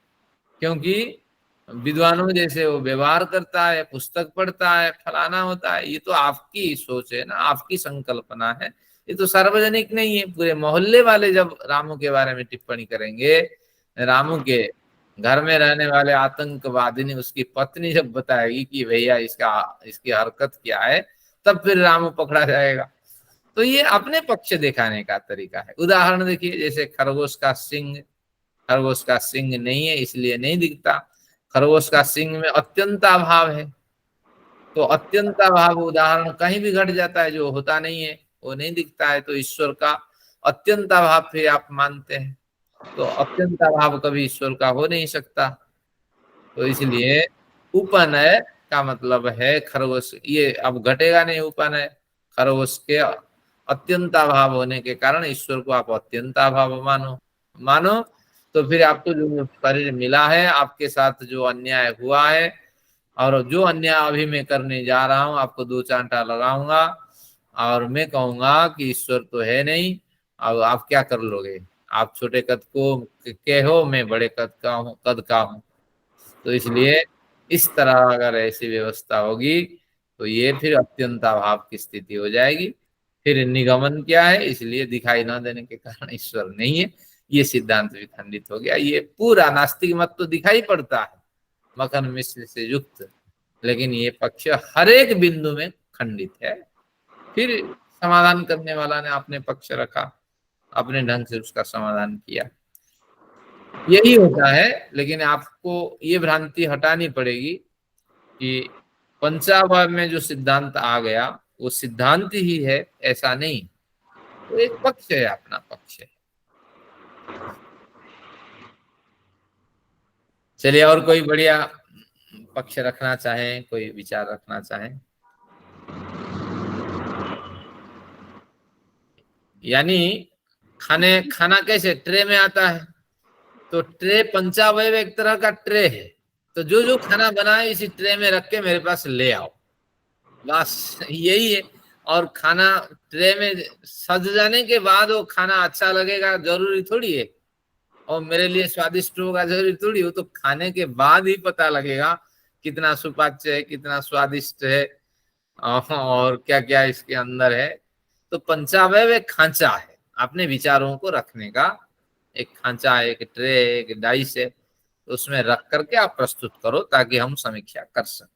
क्योंकि विद्वानों जैसे वो व्यवहार करता है, पुस्तक पढ़ता है, फलाना होता है। ये तो आपकी सोच है ना, आपकी संकल्पना है, ये तो सार्वजनिक नहीं है। पूरे मोहल्ले वाले जब रामू के बारे में टिप्पणी करेंगे, रामू के घर में रहने वाले आतंकवादी ने, उसकी पत्नी जब बताएगी कि भैया इसकी हरकत क्या है, तब फिर रामू पकड़ा जाएगा। तो ये अपने पक्ष दिखाने का तरीका है। उदाहरण देखिए, जैसे खरगोश का सिंग नहीं है इसलिए नहीं दिखता। खरगोश का सिंग में अत्यंताभाव है, तो अत्यंताभाव उदाहरण कहीं भी घट जाता है, जो होता नहीं है वो नहीं दिखता है। तो ईश्वर का अत्यंताभाव फिर आप मानते हैं, तो अत्यंताभाव कभी ईश्वर का हो नहीं सकता। तो इसलिए उपनय का मतलब है खरगोश, ये अब घटेगा नहीं उपनय। खरगोश के अत्यंताभाव होने के कारण ईश्वर को आप अत्यंताभाव मानो, तो फिर आपको जो शरीर मिला है, आपके साथ जो अन्याय हुआ है, और जो अन्याय अभी मैं करने जा रहा हूं, आपको 2 चांटा लगाऊंगा और मैं कहूंगा कि ईश्वर तो है नहीं, अब आप क्या कर लोगे? आप छोटे कद के हो, मैं बड़े कद का हूं। तो इसलिए इस तरह अगर ऐसी व्यवस्था होगी तो ये फिर अत्यंताभाव की स्थिति हो जाएगी। फिर निगमन क्या है? इसलिए दिखाई न देने के कारण ईश्वर नहीं है, ये सिद्धांत भी खंडित हो गया। ये पूरा नास्तिक मत तो दिखाई पड़ता है मक्खन मिश्र से युक्त, लेकिन ये पक्ष हर एक बिंदु में खंडित है। फिर समाधान करने वाला ने अपने पक्ष रखा, अपने ढंग से उसका समाधान किया। यही होता है। लेकिन आपको ये भ्रांति हटानी पड़ेगी कि पंचावय में जो सिद्धांत आ गया वो सिद्धांत ही है, ऐसा नहीं। तो एक पक्ष है, अपना पक्ष है। चलिए, और कोई बढ़िया पक्ष रखना चाहे, कोई विचार रखना चाहे? यानी खाना कैसे ट्रे में आता है, तो ट्रे पंचावय एक तरह का ट्रे है, तो जो जो खाना बनाए इसी ट्रे में रख के मेरे पास ले आओ, बस यही है। और खाना ट्रे में सज जाने के बाद वो खाना अच्छा लगेगा जरूरी थोड़ी है, और मेरे लिए स्वादिष्ट होगा जरूरी थोड़ी हो। तो खाने के बाद ही पता लगेगा कितना सुपाच्य है, कितना स्वादिष्ट है, और क्या क्या इसके अंदर है। तो पंचावय एक खांचा है, अपने विचारों को रखने का एक खांचा है, एक ट्रे, एक डाइस है, तो उसमें रख करके आप प्रस्तुत करो ताकि हम समीक्षा कर सकें।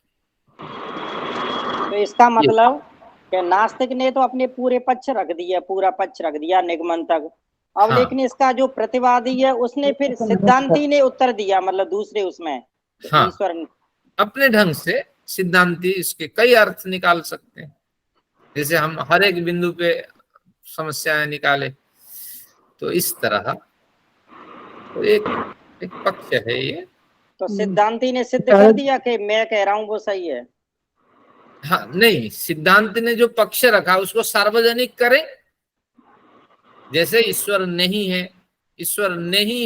तो इसका मतलब कि नास्तिक ने तो अपने पूरे पक्ष रख दिया, पूरा पक्ष रख दिया निगमन तक। अब हाँ। लेकिन इसका जो प्रतिवादी है उसने फिर सिद्धांती ने उत्तर दिया, मतलब दूसरे उसमें हाँ, ईश्वर अपने ढंग से सिद्धांती इसके कई अर्थ निकाल सकते हैं। जैसे हम हर एक बिंदु पे समस्याएं निकाले, तो इस तरह तो एक पक्ष है ये। तो सिद्धांती ने सिद्ध कर दिया कि मैं कह रहा हूं वो सही है। हाँ, नहीं, सिद्धांत ने जो पक्ष रखा उसको सार्वजनिक करें। जैसे ईश्वर नहीं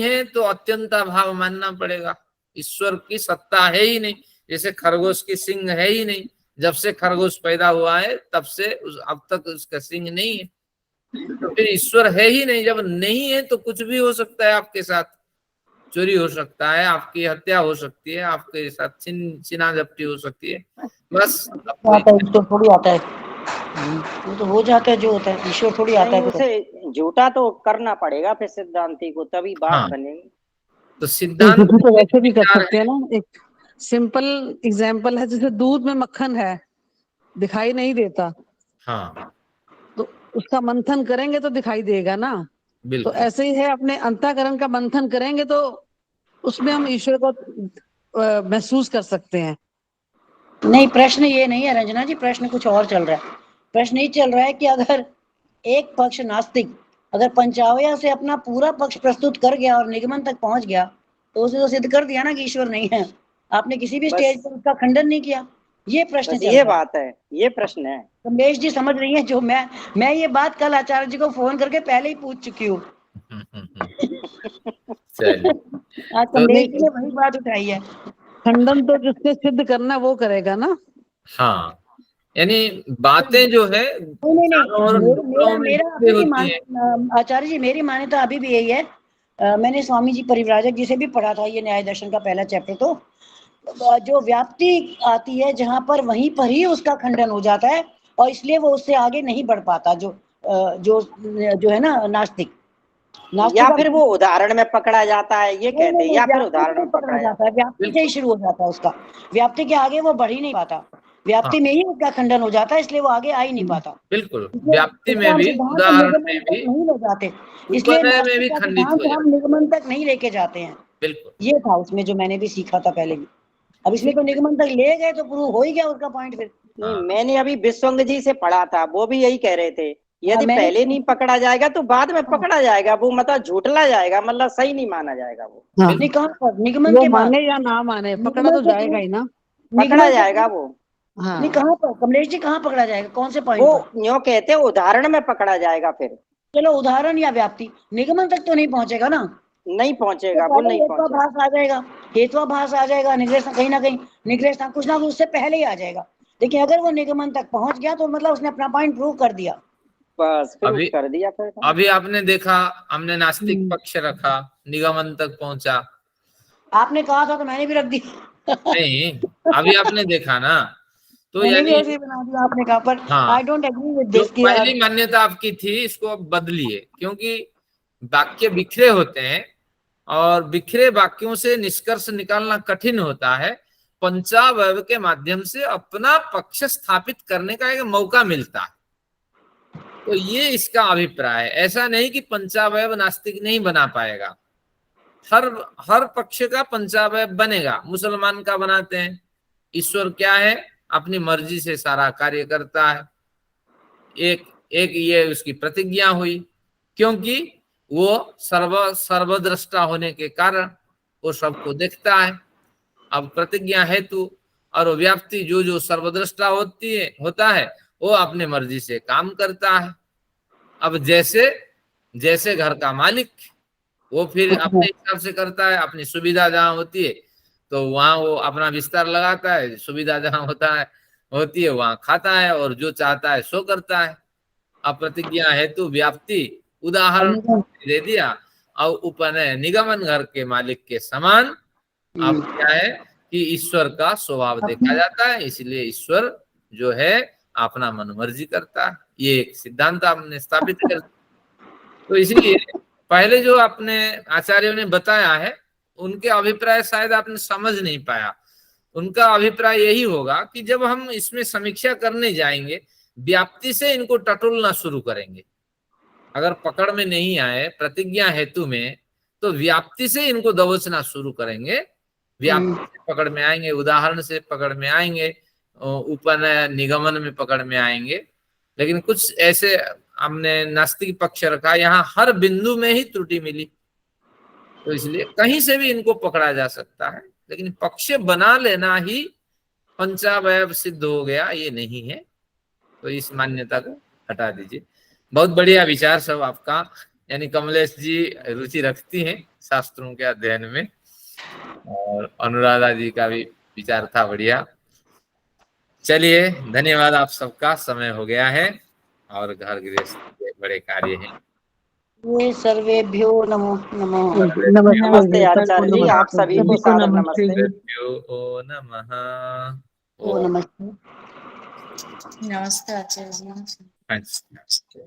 है तो अत्यंताभाव मानना पड़ेगा, ईश्वर की सत्ता है ही नहीं। जैसे खरगोश की सिंग है ही नहीं, जब से खरगोश पैदा हुआ है तब से अब तक उसका सिंग नहीं है, तो फिर ईश्वर है ही नहीं। जब नहीं है तो कुछ भी हो सकता है, आपके साथ चोरी हो सकता है, आपकी हत्या हो सकती है, आपके साथ चिना जब्ती हो सकती है, बस ईश्वर थोड़ी आता है, वो तो हो जाता है जो होता है, ईश्वर थोड़ी आता है। उसे झूठा तो करना पड़ेगा फिर सिद्धांती को, तभी बात हाँ, बनेगी। तो सिद्धांत तो वैसे भी कर सकते हैं ना। एक सिंपल एग्जाम्पल है, जैसे दूध में मक्खन है, दिखाई नहीं देता, हाँ, तो उसका मंथन करेंगे तो दिखाई देगा ना। तो ऐसे ही है, अपने अंतःकरण का मंथन करेंगे तो उसमें हम ईश्वर को महसूस कर सकते हैं। नहीं, प्रश्न ये नहीं है रंजना जी, प्रश्न कुछ और चल रहा है। प्रश्न ये चल रहा है कि अगर एक पक्ष नास्तिक अगर पंचावय से अपना पूरा पक्ष प्रस्तुत कर गया और निगमन तक पहुंच गया तो उसने तो सिद्ध कर दिया ना कि ईश्वर नहीं है। आपने किसी भी स्टेज पर उसका खंडन नहीं किया। ये प्रश्न चल ये रहा है। बात है, ये प्रश्न है। कमलेश जी समझ रही हैं जो मैं ये बात कल आचार्य जी को फोन करके पहले ही पूछ चुकी हूँ। चलिए आज कमलेश जी ने वही बात उठाई है। खंडन तो जिसने सिद्ध करना वो करेगा ना। हाँ, यानी बातें जो है नहीं चारों ओर डोलों में मेरा बिखरी अभी भी होती है। आचार्य जी मेरी मान्यता अभी भी यही है। मैंने स्वामी जी परिव्राजक जी से भी पढ़ा था ये न्याय दर्शन का पहला चैप्टर। तो जो व्याप्ति आती है जहां पर वहीं पर ही उसका खंडन हो जाता है और इसलिए वो उससे आगे नहीं बढ़ पाता। जो है ना नास्तिक या फिर वो उदाहरण में पकड़ा जाता है, ये कहते हैं, या फिर व्याप्ति उदाहरण से में पकड़ा जाता है। व्याप्ति से ही शुरू हो जाता है उसका। व्याप्ति के आगे वो बढ़ ही नहीं पाता। व्याप्ति में ही उसका खंडन हो जाता है इसलिए वो आगे आ ही नहीं पाता। बिल्कुल, व्याप्ति में भी, सिद्धांत उदाहरण निगमन में तक भी, नहीं ले जाते इसलिए उपनय में नास्तिक भी का खंडित हो सिद्धांत हम निगमन तक नहीं लेके जाते हैं। बिल्कुल। ये था उसमें जो मैंने भी सीखा था पहले भी। अब इसमें तो निगमन तक ले गए तो प्रूव हो ही गया उसका पॉइंट फिर। नहीं, मैंने अभी विश्वंग जी से पढ़ा था, वो भी यही कह रहे थे, यदि पहले नहीं पकड़ा जाएगा तो बाद में पकड़ा जाएगा, वो मतलब झूठला जाएगा, मतलब सही नहीं माना जाएगा वो। नहीं कहाँ पर निगमन वो के बाद माने या ना माने पकड़ा तो जाएगा ही ना। पकड़ा जाएगा वो। हाँ नहीं कहाँ पर कमलेश जी कहाँ पकड़ा जाएगा कौन से पॉइंट वो पर? यूं कहते हैं उदाहरण में पकड़ा जाएगा फिर। चलो उदाहरण या व्याप्ति निगमन तक तो नहीं पहुंचेगा ना। नहीं पहुंचेगा, तो वो नहीं पहुंचेगा। हेत्वाभास आ जाएगा। हेत्वाभास आ जाएगा निग्रह कहीं ना कहीं निग्रह कुछ ना कुछ उससे पहले ही आ जाएगा। लेकिन अगर वो निगमन तक पहुंच गया तो मतलब उसने अपना पॉइंट प्रूव कर दिया। बस फिर अभी कर दिया फिर। अभी आपने देखा, हमने नास्तिक पक्ष रखा, निगमन तक पहुंचा। आपने कहा था तो मैंने भी रख दी। नहीं, अभी आपने देखा ना, तो मैंने भी यानी ऐसे ही बना दिया आपने कहा। पर हाँ, आई डोंट एग्री विद जो दिस पहली मान्यता आपकी थी इसको अब बदलिए, क्योंकि वाक्य बिखरे होते हैं और बिखरे वाक्यों से निष्कर्ष निकालना कठिन होता है। पंचावयव के माध्यम से अपना पक्ष स्थापित करने का एक मौका मिलता है। तो ये इसका अभिप्राय है। ऐसा नहीं कि पंचावयव नास्तिक नहीं बना पाएगा, हर पक्ष का पंचावयव बनेगा। मुसलमान का बनाते हैं, ईश्वर क्या है, अपनी मर्जी से सारा कार्य करता है। एक ये उसकी प्रतिज्ञा हुई, क्योंकि वो सर्वद्रष्टा होने के कारण वो सबको देखता है। अब प्रतिज्ञा हेतु और व्याप्ति जो सर्वद्रष्टा होता है वो अपने मर्जी से काम करता है। अब जैसे घर का मालिक वो फिर अपने हिसाब से करता है। अपनी सुविधा जहाँ होती है तो वहां वो अपना विस्तार लगाता है, सुविधा जहाँ होती है वहां खाता है और जो चाहता है सो करता है। अब प्रतिज्ञा हेतु व्याप्ति उदाहरण दे दिया और उपनय निगमन घर के मालिक के समान। अब क्या है कि ईश्वर का स्वभाव देखा जाता है, इसलिए ईश्वर जो है अपना मनमर्जी करता है। ये एक सिद्धांत आपने स्थापित कर। तो इसलिए पहले जो अपने आचार्यों ने बताया है उनके अभिप्राय शायद आपने समझ नहीं पाया। उनका अभिप्राय यही होगा कि जब हम इसमें समीक्षा करने जाएंगे व्याप्ति से इनको टटोलना शुरू करेंगे। अगर पकड़ में नहीं आए प्रतिज्ञा हेतु में तो व्याप्ति से इनको दबोचना शुरू करेंगे। व्याप्ति से पकड़ में आएंगे, उदाहरण से पकड़ में आएंगे, उपनय निगमन में पकड़ में आएंगे। लेकिन कुछ ऐसे हमने नास्तिक पक्ष रखा, यहाँ हर बिंदु में ही त्रुटि मिली, तो इसलिए कहीं से भी इनको पकड़ा जा सकता है। लेकिन पक्ष बना लेना ही पंचावयव सिद्ध हो गया ये नहीं है। तो इस मान्यता को हटा दीजिए। बहुत बढ़िया विचार सब आपका, यानी कमलेश जी रुचि रखती हैं शास्त्रों के अध्ययन में, और अनुराधा जी का भी विचार था बढ़िया। चलिए, धन्यवाद आप सबका। समय हो गया है और घर गृहस्थ के बड़े कार्य हैं। ये सर्वेभ्यो नमो नमः। नमस्ते आचार्य जी, आप सभी को सादर नमस्ते। सर्वेभ्यो नमः। ओ नमस्ते। नमस्ते आचार्य जी। अच्छा।